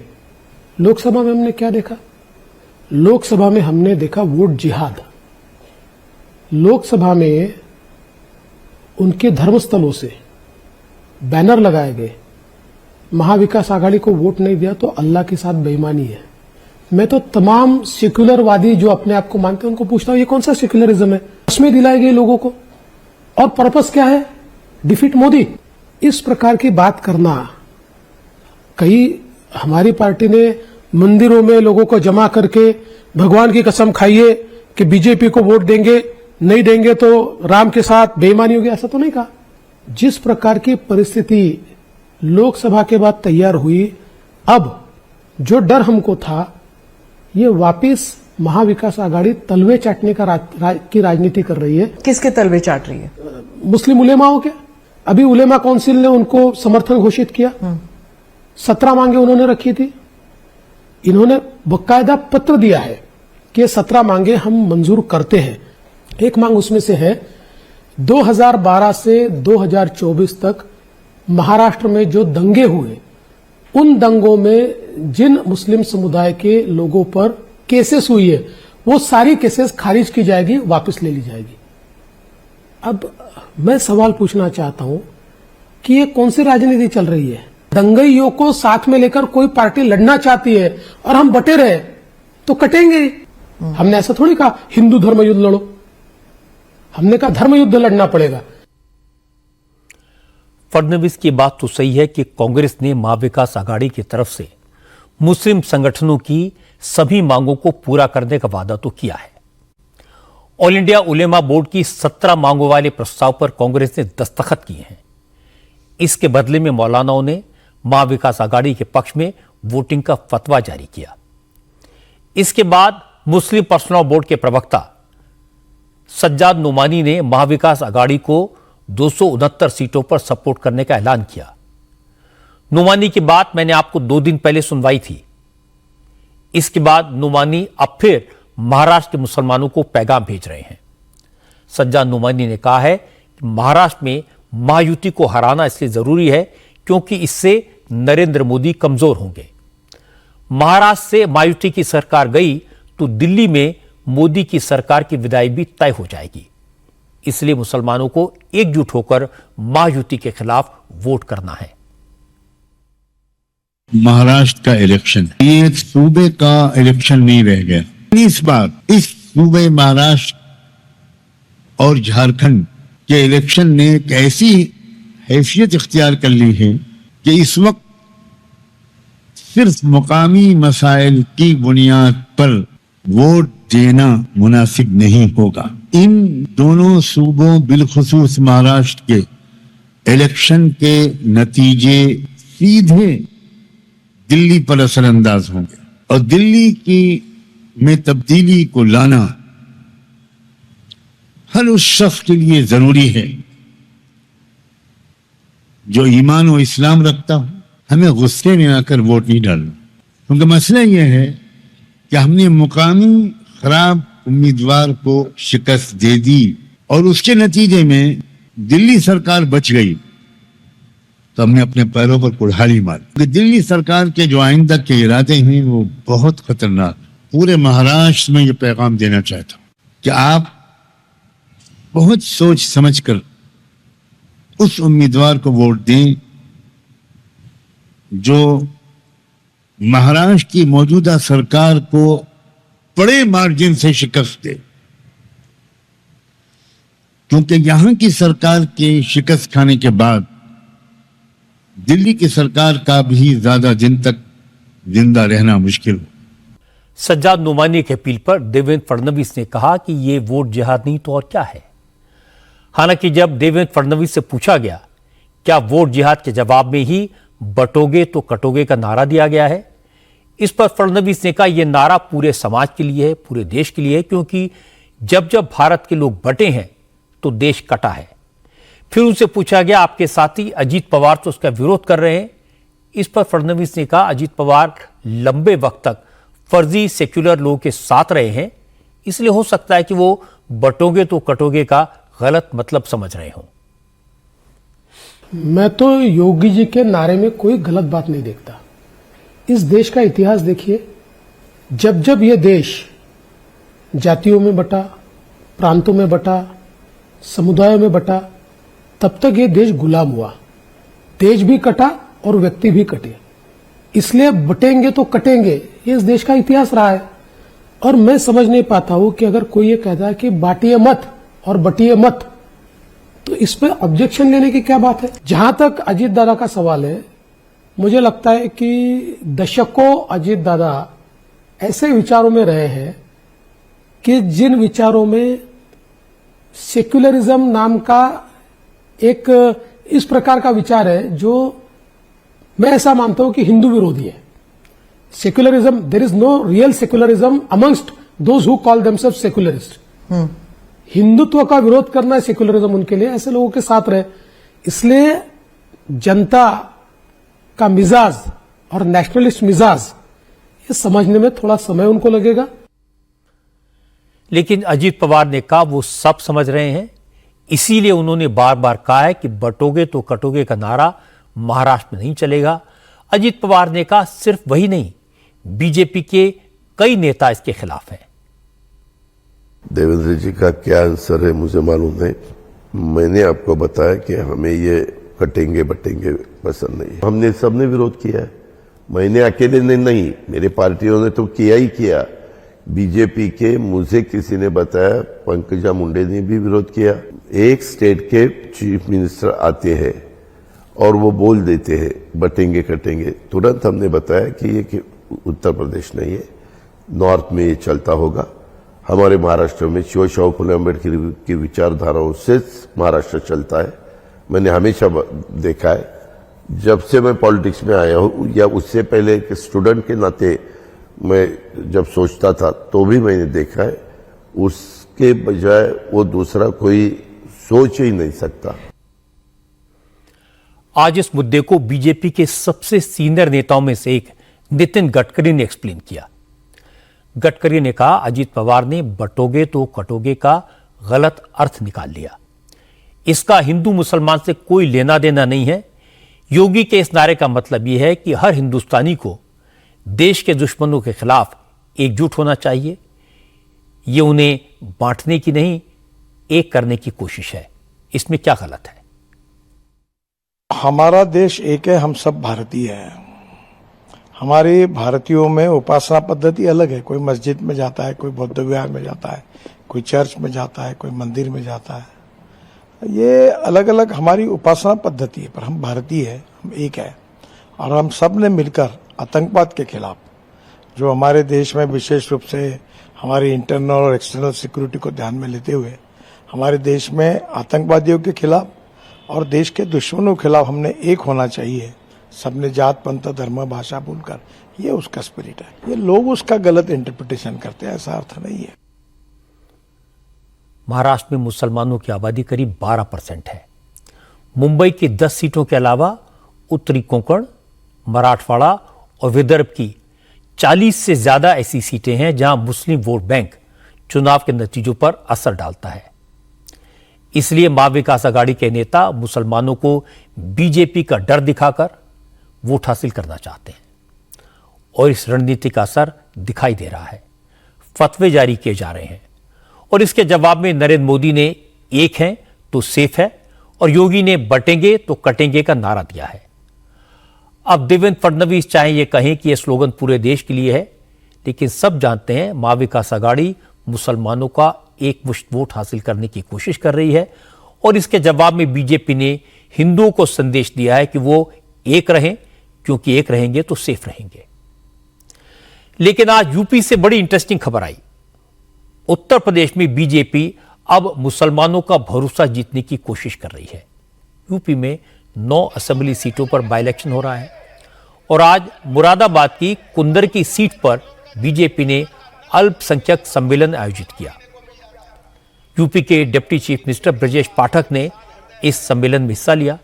लोकसभा में हमने क्या देखा? लोकसभा में हमने देखा वोट जिहाद। लोकसभा में उनके धर्मस्थलों से बैनर लगाए गए, महाविकास आघाड़ी को वोट नहीं दिया तो अल्लाह के साथ बेईमानी है। मैं तो तमाम सेक्युलरवादी जो अपने आप को मानते हैं उनको पूछता हूं, ये कौन सा सेक्युलरिज्म है? उसमें दिलाए गए लोगों को, और पर्पस क्या है? डिफीट मोदी। इस प्रकार की बात करना, कई हमारी पार्टी ने मंदिरों में लोगों को जमा करके भगवान की कसम खाइए कि बीजेपी को वोट देंगे, नहीं देंगे तो राम के साथ बेईमानी होगी, ऐसा तो नहीं कहा। जिस प्रकार की परिस्थिति लोकसभा के बाद तैयार हुई, अब जो डर हमको था, ये वापस महाविकास आघाड़ी तलवे चाटने की राजनीति कर रही है। किसके तलवे चाट रही है? मुस्लिम उलेमाओं के। अभी उलेमा काउंसिल ने उनको समर्थन घोषित किया। 17 मांगे उन्होंने रखी थी। इन्होंने बकायदा पत्र दिया है कि 17 मांगे हम मंजूर करते हैं। एक मांग उसमें से है 2012 से 2024 तक महाराष्ट्र में जो दंगे हुए, उन दंगों में जिन मुस्लिम समुदाय के लोगों पर केसेस हुई है, वो सारी केसेस खारिज की जाएगी, वापस ले ली जाएगी। अब मैं सवाल पूछना चाहता हूं कि ये कौन सी राजनीति चल रही है? दंगइयों को साथ में लेकर कोई पार्टी लड़ना चाहती है और हम बटे रहे तो कटेंगे। हमने ऐसा थोड़ी कहा हिंदू धर्म युद्ध लड़ो, हमने कहा धर्म युद्ध लड़ना पड़ेगा। फडणवीस की बात तो सही है कि कांग्रेस ने महाविकास आघाड़ी की तरफ से मुस्लिम संगठनों की सभी मांगों को पूरा करने का वादा तो किया है। ऑल इंडिया उलेमा बोर्ड की 17 मांगों वाले प्रस्ताव पर कांग्रेस ने दस्तखत किए हैं। इसके बदले में मौलानाओं ने महाविकास आघाड़ी के पक्ष में वोटिंग का फतवा जारी किया। इसके बाद मुस्लिम पर्सनल बोर्ड के प्रवक्ता सज्जाद नुमानी ने महाविकास आघाड़ी को 269 सीटों पर सपोर्ट करने का ऐलान किया। नुमानी की बात मैंने आपको 2 दिन पहले सुनवाई थी। इसके बाद नुमानी अब फिर महाराष्ट्र के मुसलमानों को पैगाम भेज रहे हैं। सज्जाद नुमानी ने कहा है कि महाराष्ट्र में महायुति को हराना इसलिए जरूरी है क्योंकि इससे नरेंद्र मोदी कमजोर होंगे। महाराष्ट्र से महायुति की सरकार गई तो दिल्ली में मोदी की सरकार की विदाई भी तय हो जाएगी। इसलिए मुसलमानों को एकजुट होकर महायुति के खिलाफ वोट करना है। महाराष्ट्र का इलेक्शन ये एक सूबे का इलेक्शन नहीं रह गया। इस बार इस सूबे महाराष्ट्र और झारखंड के इलेक्शन ने एक ऐसी हैसियत इख्तियार कर ली है कि इस वक्त सिर्फ मुकामी मसाइल की बुनियाद पर वोट देना मुनासिब नहीं होगा। इन दोनों सूबों बिलखुसूस महाराष्ट्र के इलेक्शन के नतीजे सीधे दिल्ली पर असरअंदाज होंगे और दिल्ली की में तब्दीली को लाना हर उस शख्स के लिए जरूरी है जो ईमान और इस्लाम रखता हो। हमें गुस्से में आकर वोट नहीं डालना, क्योंकि मसला यह है कि हमने मुकामी खराब उम्मीदवार को शिकस्त दे दी और उसके नतीजे में दिल्ली सरकार बच गई तो हमने अपने पैरों पर कुल्हाड़ी मारी। दिल्ली सरकार के जो आइंदा के इरादे हैं वो बहुत खतरनाक। पूरे महाराष्ट्र में ये पैगाम देना चाहता हूं कि आप बहुत सोच समझकर उस उम्मीदवार को वोट दें जो महाराष्ट्र की मौजूदा सरकार को बड़े मार्जिन से शिकस्त दे, क्योंकि यहां की सरकार के शिकस्त खाने के बाद दिल्ली की सरकार का भी ज्यादा दिन तक जिंदा रहना मुश्किल हो। सज्जाद नुमानी की अपील पर देवेंद्र फडणवीस ने कहा कि यह वोट जिहाद नहीं तो और क्या है। हालांकि जब देवेंद्र फडणवीस से पूछा गया क्या वोट जिहाद के जवाब में ही बटोगे तो कटोगे का नारा दिया गया है, इस पर फडणवीस ने कहा यह नारा पूरे समाज के लिए है, पूरे देश के लिए है, क्योंकि जब जब भारत के लोग बटे हैं तो देश कटा है। फिर उनसे पूछा गया आपके साथी अजीत पवार तो उसका विरोध कर रहे हैं। इस पर फडणवीस ने कहा अजीत पवार लंबे वक्त तक फर्जी सेक्युलर लोगों के साथ रहे हैं, इसलिए हो सकता है कि वो बटोगे तो कटोगे का गलत मतलब समझ रहे हों। मैं तो योगी जी के नारे में कोई गलत बात नहीं देखता। इस देश का इतिहास देखिए, जब जब ये देश जातियों में बटा, प्रांतों में बटा, समुदायों में बटा, तब तक ये देश गुलाम हुआ। देश भी कटा और व्यक्ति भी कटे, इसलिए बटेंगे तो कटेंगे, ये इस देश का इतिहास रहा है। और मैं समझ नहीं पाता हूं कि अगर कोई ये कहता है कि बांटिए मत और बटिए मत, तो इस पर ऑब्जेक्शन लेने की क्या बात है। जहां तक अजीत दादा का सवाल है, मुझे लगता है कि दशकों अजीत दादा ऐसे विचारों में रहे हैं कि जिन विचारों में सेक्युलरिज्म नाम का एक इस प्रकार का विचार है जो मैं ऐसा मानता हूं कि हिंदू विरोधी है। Secularism, there is no real secularism amongst those who call themselves secularist. Hindutva का विरोध करना है सेक्युलरिज्म उनके लिए, ऐसे लोगों के साथ रहे। इसलिए जनता का मिजाज और नेशनलिस्ट मिजाज ये समझने में थोड़ा समय उनको लगेगा। लेकिन अजीत पवार ने कहा वो सब समझ रहे हैं, इसीलिए उन्होंने बार बार कहा है कि बटोगे तो कटोगे का नारा महाराष्ट्र में नहीं चलेगा। अजीत पवार ने कहा सिर्फ वही नहीं, बीजेपी के कई नेता इसके खिलाफ हैं। देवेंद्र जी का क्या आंसर है मुझे मालूम नहीं। मैंने आपको बताया कि हमें ये कटेंगे बटेंगे पसंद नहीं। हमने सबने विरोध किया है, मैंने अकेले ने नहीं, मेरे पार्टियों ने तो किया ही किया। बीजेपी के मुझे किसी ने बताया, पंकजा मुंडे ने भी विरोध किया। एक स्टेट के चीफ मिनिस्टर आते हैं और वो बोल देते हैं बटेंगे कटेंगे, तुरंत हमने बताया कि ये कि उत्तर प्रदेश नहीं है, नॉर्थ में ये चलता होगा। हमारे महाराष्ट्र में शिवशाहू फुले अम्बेडकर की विचारधाराओं से महाराष्ट्र चलता है। मैंने हमेशा देखा है, जब से मैं पॉलिटिक्स में आया हूं या उससे पहले एक स्टूडेंट के नाते मैं जब सोचता था तो भी मैंने देखा है, उसके बजाय वो दूसरा कोई सोच ही नहीं सकता। आज इस मुद्दे को बीजेपी के सबसे सीनियर नेताओं में से एक नितिन गडकरी ने एक्सप्लेन किया। गडकरी ने कहा, अजीत पवार ने बटोगे तो कटोगे का गलत अर्थ निकाल लिया। इसका हिंदू मुसलमान से कोई लेना देना नहीं है। योगी के इस नारे का मतलब यह है कि हर हिंदुस्तानी को देश के दुश्मनों के खिलाफ एकजुट होना चाहिए। ये उन्हें बांटने की नहीं, एक करने की कोशिश है। इसमें क्या गलत है? हमारा देश एक है, हम सब भारतीय हैं। हमारे भारतीयों में उपासना पद्धति अलग है। कोई मस्जिद में जाता है, कोई बौद्ध विहार में जाता है, कोई चर्च में जाता है, कोई मंदिर में जाता है। ये अलग अलग हमारी उपासना पद्धति है, पर हम भारतीय हैं, हम एक है। और हम सब ने मिलकर आतंकवाद के खिलाफ, जो हमारे देश में विशेष रूप से हमारी इंटरनल और एक्सटर्नल सिक्योरिटी को ध्यान में लेते हुए हमारे देश में आतंकवादियों के खिलाफ और देश के दुश्मनों के खिलाफ हमने एक होना चाहिए। सबने जात पंथ धर्म भाषा भूलकर, ये उसका स्पिरिट है। ये लोग उसका गलत इंटरप्रिटेशन करते हैं, ऐसा अर्थ नहीं है। महाराष्ट्र में मुसलमानों की आबादी करीब 12% है। मुंबई की 10 सीटों के अलावा उत्तरी कोंकण, मराठवाड़ा और विदर्भ की 40 से ज्यादा ऐसी सीटें हैं जहां मुस्लिम वोट बैंक चुनाव के नतीजों पर असर डालता है। इसलिए मां विकास आघाड़ी के नेता मुसलमानों को बीजेपी का डर दिखाकर वोट हासिल करना चाहते हैं और इस रणनीति का असर दिखाई दे रहा है। फतवे जारी किए जा रहे हैं और इसके जवाब में नरेंद्र मोदी ने एक है तो सेफ है और योगी ने बटेंगे तो कटेंगे का नारा दिया है। अब देवेंद्र फडणवीस चाहे ये कहें कि यह स्लोगन पूरे देश के लिए है, लेकिन सब जानते हैं मां विकास आघाड़ी मुसलमानों का एक मुश्त वोट हासिल करने की कोशिश कर रही है और इसके जवाब में बीजेपी ने हिंदुओं को संदेश दिया है कि वो एक रहें, क्योंकि एक रहेंगे तो सेफ रहेंगे। लेकिन आज यूपी से बड़ी इंटरेस्टिंग खबर आई। उत्तर प्रदेश में बीजेपी अब मुसलमानों का भरोसा जीतने की कोशिश कर रही है। यूपी में 9 असेंबली सीटों पर बाई इलेक्शन हो रहा है और आज मुरादाबाद की कुंदर की सीट पर बीजेपी ने अल्पसंख्यक सम्मेलन आयोजित किया। यूपी के deputy chief minister Brajesh Pathak ने इस सम्मेलन में हिस्सा लिया।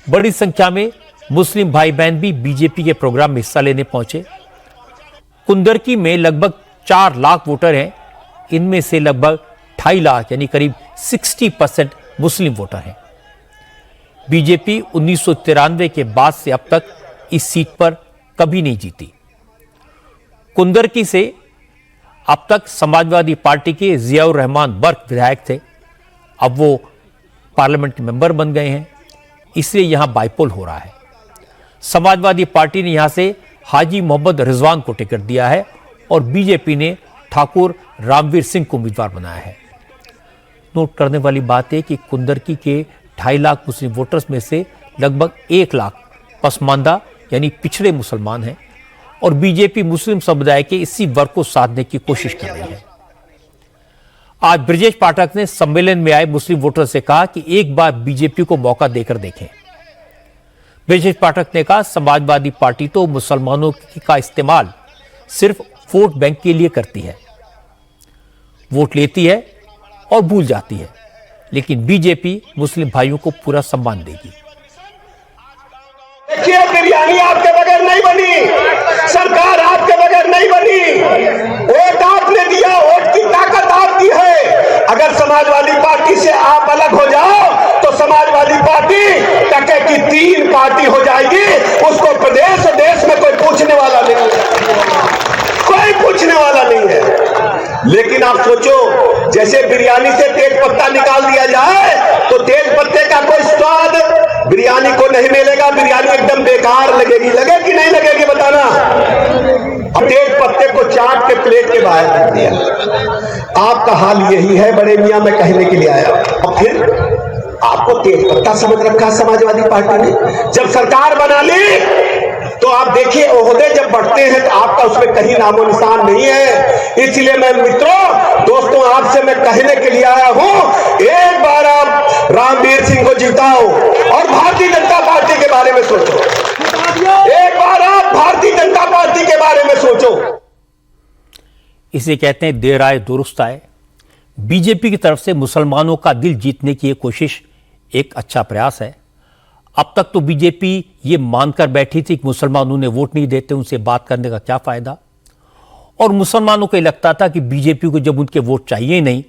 बड़ी संख्या में मुस्लिम भाई बहन भी बीजेपी के प्रोग्राम में हिस्सा लेने पहुंचे। कुंदरकी में लगभग 4 लाख वोटर हैं। इनमें से लगभग 2.5 लाख यानी करीब 60% मुस्लिम वोटर हैं। बीजेपी 1993 के बाद से अब तक इस सीट पर कभी नहीं जीती। कुंदरकी से अब तक समाजवादी पार्टी के जियाउर रहमान बर्क विधायक थे, अब वो पार्लियामेंट मेंबर बन गए हैं, इसलिए यहां बाइपोल हो रहा है। समाजवादी पार्टी ने यहां से हाजी मोहम्मद रिजवान को टिकट दिया है और बीजेपी ने ठाकुर रामवीर सिंह को उम्मीदवार बनाया है। नोट करने वाली बात है कि कुंदरकी के 2.5 लाख मुस्लिम वोटर्स में से लगभग 1 लाख पसमानदा यानी पिछड़े मुसलमान हैं और बीजेपी मुस्लिम समुदाय के इसी वर्ग को साधने की कोशिश कर रही है। आज ब्रजेश पाठक ने सम्मेलन में आए मुस्लिम वोटर से कहा कि एक बार बीजेपी को मौका देकर देखें। ब्रजेश पाठक ने कहा, समाजवादी पार्टी तो मुसलमानों का इस्तेमाल सिर्फ वोट बैंक के लिए करती है, वोट लेती है और भूल जाती है, लेकिन बीजेपी मुस्लिम भाइयों को पूरा सम्मान देगी। देखिए, बिरयानी आपके बगैर नहीं बनी, सरकार आपके बगैर नहीं बनी। वोट आपने दिया, वोट की ताकत आपकी है। अगर समाजवादी पार्टी से आप अलग हो जाओ तो समाजवादी पार्टी टके की 3 पार्टी हो जाएगी। उसको प्रदेश और देश में कोई पूछने वाला नहीं है, कोई पूछने वाला नहीं है। लेकिन आप सोचो, जैसे बिरयानी से तेज पत्ता निकाल दिया जाए तो तेज पत्ते का कोई स्वाद बिरयानी को नहीं मिलेगा, बिरयानी एकदम बेकार लगेगी। लगेगी नहीं लगेगी बताना? अब तेज पत्ते को चाट के प्लेट के बाहर रख दिया। आपका हाल यही है बड़े मियां, मैं कहने के लिए आया। और फिर आपको तेज पत्ता समझ रखा समाजवादी पार्टी ने। जब सरकार बना ली तो आप देखिए, ओहदे जब बढ़ते हैं तो आपका उसमें कहीं नामो निशान नहीं है। इसलिए मैं मित्रों, दोस्तों, आपसे मैं कहने के लिए आया हूं, एक बार आप रामवीर सिंह को जिताओ और भारतीय जनता पार्टी के बारे में सोचो। एक बार आप भारतीय जनता पार्टी के बारे में सोचो। इसे कहते हैं देर आए दुरुस्त आए। बीजेपी की तरफ से मुसलमानों का दिल जीतने की यह कोशिश एक अच्छा प्रयास है। अब तक तो बीजेपी ये मानकर बैठी थी कि मुसलमान उन्हें वोट नहीं देते, उनसे बात करने का क्या फायदा। और मुसलमानों को लगता था कि बीजेपी को जब उनके वोट चाहिए नहीं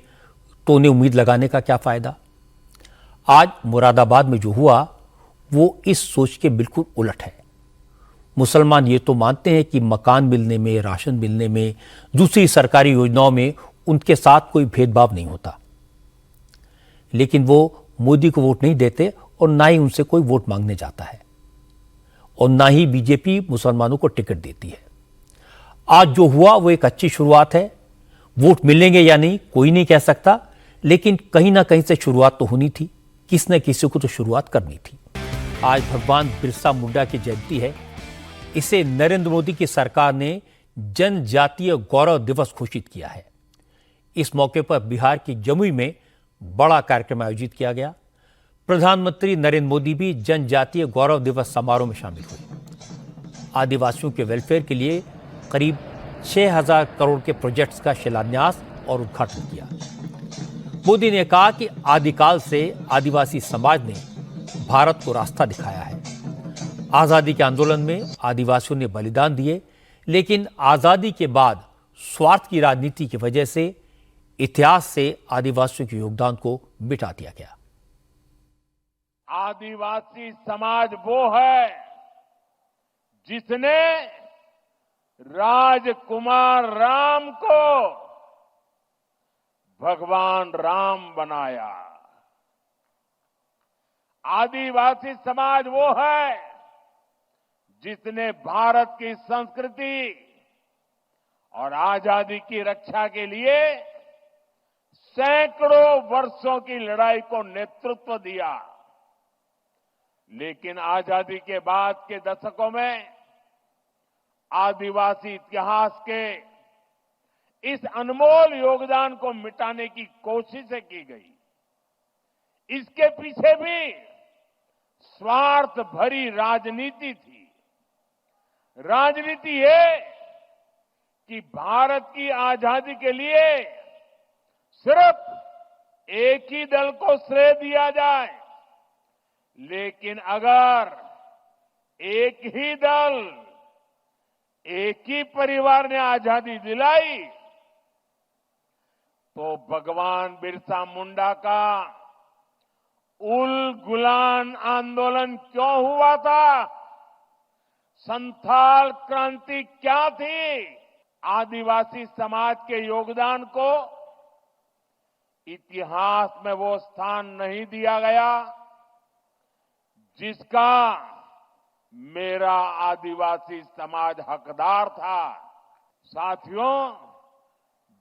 तो उन्हें उम्मीद लगाने का क्या फायदा। आज मुरादाबाद में जो हुआ वो इस सोच के बिल्कुल उलट है। मुसलमान ये तो मानते हैं कि मकान मिलने में, राशन मिलने में, दूसरी सरकारी योजनाओं में उनके साथ कोई भेदभाव नहीं होता, लेकिन वो मोदी को वोट नहीं देते और ना ही उनसे कोई वोट मांगने जाता है और ना ही बीजेपी मुसलमानों को टिकट देती है। आज जो हुआ वो एक अच्छी शुरुआत है। वोट मिलेंगे या नहीं कोई नहीं कह सकता, लेकिन कहीं ना कहीं से शुरुआत तो होनी थी, किसी न किसी को तो शुरुआत करनी थी। आज भगवान बिरसा मुंडा की जयंती है। इसे नरेंद्र मोदी की सरकार ने जनजातीय गौरव दिवस घोषित किया है। इस मौके पर बिहार की जमुई में बड़ा कार्यक्रम आयोजित किया गया। प्रधानमंत्री नरेंद्र मोदी भी जनजातीय गौरव दिवस समारोह में शामिल हुए। आदिवासियों के वेलफेयर के लिए करीब 6,000 करोड़ के प्रोजेक्ट्स का शिलान्यास और उद्घाटन किया। मोदी ने कहा कि आदिकाल से आदिवासी समाज ने भारत को रास्ता दिखाया है। आजादी के आंदोलन में आदिवासियों ने बलिदान दिए, लेकिन आजादी के बाद स्वार्थ की राजनीति की वजह से इतिहास से आदिवासियों के योगदान को मिटा दिया गया। आदिवासी समाज वो है जिसने राजकुमार राम को भगवान राम बनाया। आदिवासी समाज वो है जिसने भारत की संस्कृति और आजादी की रक्षा के लिए सैकड़ों वर्षों की लड़ाई को नेतृत्व दिया। लेकिन आजादी के बाद के दशकों में आदिवासी इतिहास के इस अनमोल योगदान को मिटाने की कोशिशें की गई। इसके पीछे भी स्वार्थ भरी राजनीति थी। राजनीति ये कि भारत की आजादी के लिए सिर्फ एक ही दल को श्रेय दिया जाए, लेकिन अगर एक ही दल, एक ही परिवार ने आजादी दिलाई तो भगवान बिरसा मुंडा का उल गुलान आंदोलन क्यों हुआ था? संथाल क्रांति क्या थी? आदिवासी समाज के योगदान को इतिहास में वो स्थान नहीं दिया गया जिसका मेरा आदिवासी समाज हकदार था। साथियों,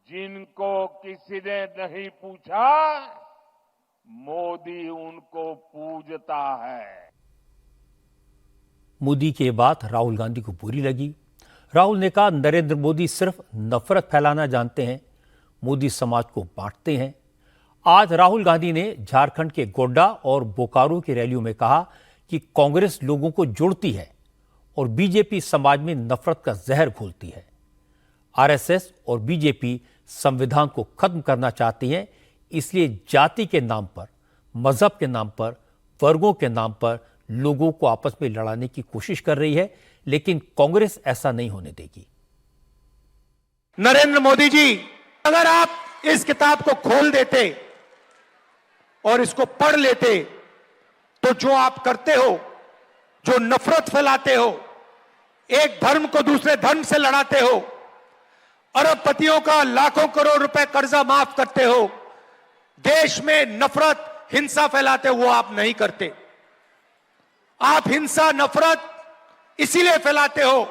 जिनको किसी ने नहीं पूछा, मोदी उनको पूजता है। मोदी की ये बात राहुल गांधी को बुरी लगी। राहुल ने कहा, नरेंद्र मोदी सिर्फ नफरत फैलाना जानते हैं, मोदी समाज को बांटते हैं। आज राहुल गांधी ने झारखंड के गोड्डा और बोकारो की रैलियों में कहा कि कांग्रेस लोगों को जोड़ती है और बीजेपी समाज में नफरत का जहर घोलती है। आरएसएस और बीजेपी संविधान को खत्म करना चाहती हैं, इसलिए जाति के नाम पर, मजहब के नाम पर, वर्गों के नाम पर लोगों को आपस में लड़ाने की कोशिश कर रही है, लेकिन कांग्रेस ऐसा नहीं होने देगी। नरेंद्र मोदी जी, अगर आप इस किताब को खोल देते और इसको पढ़ लेते तो जो आप करते हो, जो नफरत फैलाते हो, एक धर्म को दूसरे धर्म से लड़ाते हो, अरबपतियों का लाखों करोड़ रुपए कर्जा माफ करते हो, देश में नफरत, हिंसा फैलाते हो, वो आप नहीं करते। आप हिंसा, नफरत इसीलिए फैलाते हो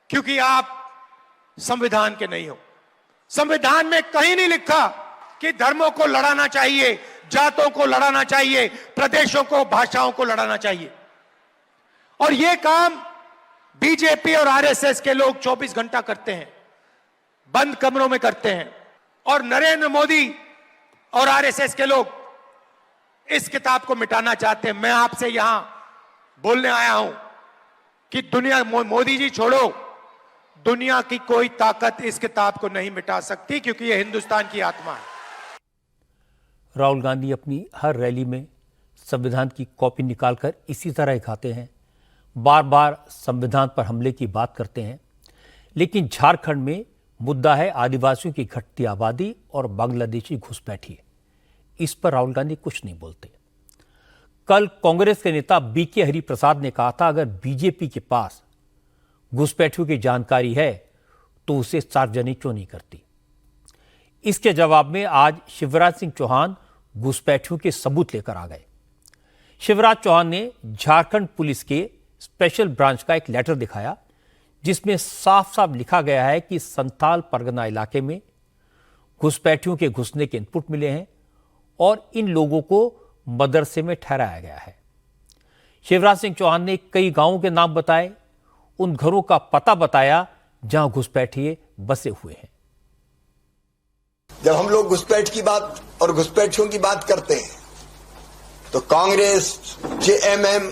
क्योंकि आप संविधान के नहीं हो। संविधान में कहीं नहीं लिखा कि धर्मों को लड़ाना चाहिए, जातों को लड़ाना चाहिए, प्रदेशों को, भाषाओं को लड़ाना चाहिए। और यह काम बीजेपी और आरएसएस के लोग 24 घंटा करते हैं, बंद कमरों में करते हैं। और नरेंद्र मोदी और आरएसएस के लोग इस किताब को मिटाना चाहते हैं। मैं आपसे यहां बोलने आया हूं कि दुनिया, मोदी जी छोड़ो, दुनिया की कोई ताकत इस किताब को नहीं मिटा सकती, क्योंकि यह हिंदुस्तान की आत्मा है। राहुल गांधी अपनी हर रैली में संविधान की कॉपी निकालकर इसी तरह दिखाते हैं, बार बार संविधान पर हमले की बात करते हैं, लेकिन झारखंड में मुद्दा है आदिवासियों की घटती आबादी और बांग्लादेशी घुसपैठी। इस पर राहुल गांधी कुछ नहीं बोलते। कल कांग्रेस के नेता बीके हरिप्रसाद ने कहा था, अगर बीजेपी के पास घुसपैठियों की जानकारी है तो उसे सार्वजनिक क्यों नहीं करती। इसके जवाब में आज शिवराज सिंह चौहान घुसपैठियों के सबूत लेकर आ गए। शिवराज चौहान ने झारखंड पुलिस के स्पेशल ब्रांच का एक लेटर दिखाया, जिसमें साफ साफ लिखा गया है कि संथाल परगना इलाके में घुसपैठियों के घुसने के इनपुट मिले हैं और इन लोगों को मदरसे में ठहराया गया है। शिवराज सिंह चौहान ने कई गांवों के नाम बताए, उन घरों का पता बताया जहां घुसपैठिए बसे हुए हैं। जब हम लोग घुसपैठ की बात और घुसपैठियों की बात करते हैं तो कांग्रेस, जेएमएम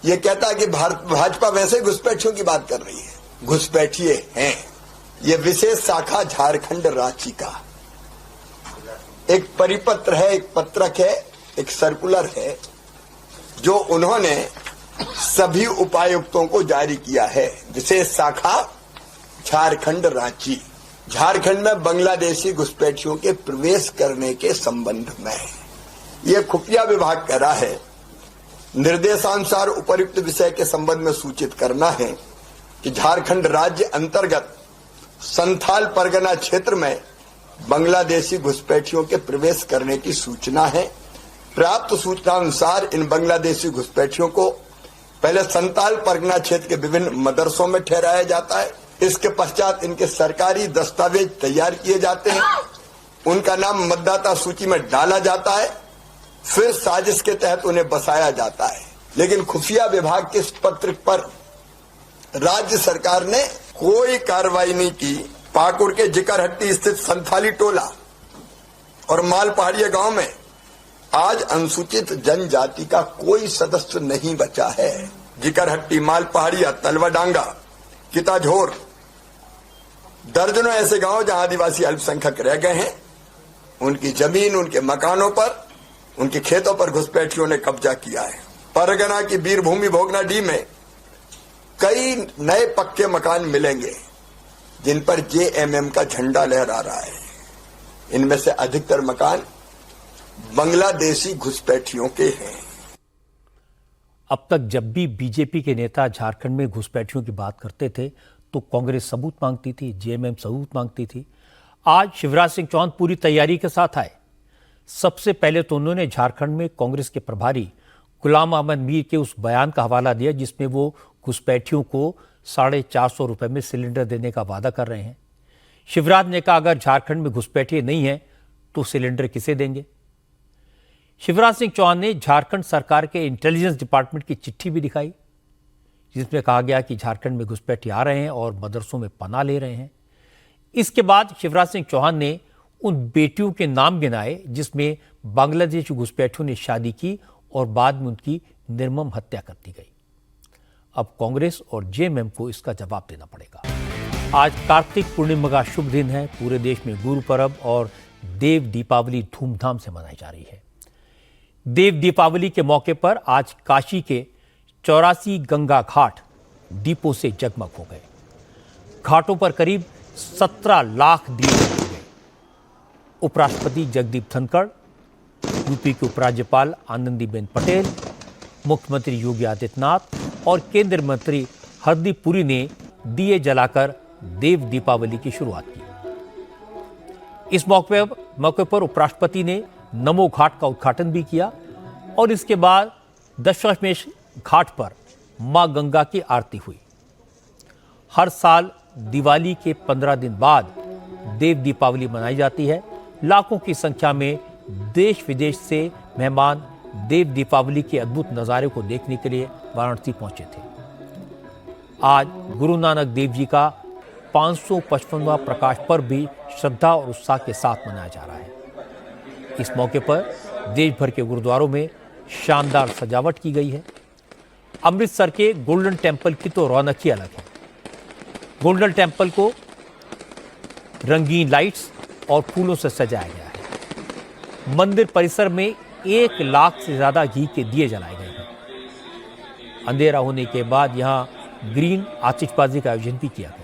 ये कहता है कि भाजपा वैसे घुसपैठियों की बात कर रही है। घुसपैठिए हैं। ये विशेष शाखा झारखंड रांची का एक परिपत्र है, एक पत्रक है, एक सर्कुलर है जो उन्होंने सभी उपायुक्तों को जारी किया है। विशेष शाखा झारखंड रांची, झारखंड में बांग्लादेशी घुसपैठियों के प्रवेश करने के संबंध में यह खुफिया विभाग कह रहा है, निर्देशानुसार उपर्युक्त विषय के संबंध में सूचित करना है कि झारखंड राज्य अंतर्गत संथाल परगना क्षेत्र में बांग्लादेशी घुसपैठियों के प्रवेश करने की सूचना है। प्राप्त सूचना अनुसार इन बांग्लादेशी घुसपैठियों को पहले संथाल परगना क्षेत्र के विभिन्न मदरसों में ठहराया जाता है। इसके पश्चात इनके सरकारी दस्तावेज तैयार किए जाते हैं, उनका नाम मतदाता सूची में डाला जाता है, फिर साजिश के तहत उन्हें बसाया जाता है। लेकिन खुफिया विभाग के इस पत्र पर राज्य सरकार ने कोई कार्रवाई नहीं की। पाकुड़ के जिकरहट्टी स्थित संथाली टोला और माल पहाड़िया गांव में आज अनुसूचित जनजाति का कोई सदस्य नहीं बचा है। जिकरहट्टी, माल पहाड़िया, तलवाडांगा, किताझोर, दर्जनों ऐसे गांव जहां आदिवासी अल्पसंख्यक रह गए हैं, उनकी जमीन, उनके मकानों पर, उनके खेतों पर घुसपैठियों ने कब्जा किया है। परगना की वीरभूमि भोगनाडीह में कई नए पक्के मकान मिलेंगे जिन पर जेएमएम का झंडा लहरा रहा है। इनमें से अधिकतर मकान बांग्लादेशी घुसपैठियों के हैं। अब तक जब भी बीजेपी के नेता झारखंड में घुसपैठियों की बात करते थे तो कांग्रेस सबूत मांगती थी, जेएमएम सबूत मांगती थी। आज शिवराज सिंह चौहान पूरी तैयारी के साथ आए। सबसे पहले तो उन्होंने झारखंड में कांग्रेस के प्रभारी गुलाम अहमद मीर के उस बयान का हवाला दिया जिसमें वो घुसपैठियों को 450 रुपए में सिलेंडर देने का वादा कर रहे हैं। शिवराज ने कहा, अगर झारखंड में घुसपैठिए नहीं है तो सिलेंडर किसे देंगे। शिवराज सिंह चौहान ने झारखंड सरकार के इंटेलिजेंस डिपार्टमेंट की चिट्ठी भी दिखाई जिसमें कहा गया कि झारखंड में घुसपैठी आ रहे हैं और मदरसों में पनाह ले रहे हैं। इसके बाद शिवराज सिंह चौहान ने उन बेटियों के नाम गिनाए जिसमें बांग्लादेशी घुसपैठियों ने शादी की और बाद में उनकी निर्मम हत्या कर दी गई। अब कांग्रेस और जेएमएम को इसका जवाब देना पड़ेगा। आज कार्तिक पूर्णिमा का शुभ दिन है। पूरे देश में गुरु पर्व और देव दीपावली धूमधाम से मनाई जा रही है। देव दीपावली के मौके पर आज काशी के 84 गंगा घाट दीपों से जगमग हो गए। घाटों पर करीब 17 लाख दीप जलाए गए। उपराष्ट्रपति जगदीप धनखड़, यूपी के उपराज्यपाल आनंदीबेन पटेल, मुख्यमंत्री योगी आदित्यनाथ और केंद्रीय मंत्री हरदीप पुरी ने दिए जलाकर देव दीपावली की शुरुआत की। इस मौके पर उपराष्ट्रपति ने नमो घाट का उद्घाटन भी किया और इसके बाद दशमेश घाट पर मां गंगा की आरती हुई। हर साल दिवाली के 15 दिन बाद देव दीपावली मनाई जाती है। लाखों की संख्या में देश विदेश से मेहमान देव दीपावली के अद्भुत नज़ारे को देखने के लिए वाराणसी पहुंचे थे। आज गुरु नानक देव जी का 555वां प्रकाश पर्व भी श्रद्धा और उत्साह के साथ मनाया जा रहा है। इस मौके पर देश भर के गुरुद्वारों में शानदार सजावट की गई है। अमृतसर के गोल्डन टेम्पल की तो रौनक ही अलग है। गोल्डन टेम्पल को रंगीन लाइट्स और फूलों से सजाया गया है। मंदिर परिसर में 1 लाख से ज्यादा घी के दिए जलाए गए हैं। अंधेरा होने के बाद यहां ग्रीन आतिशबाजी का आयोजन भी किया गया।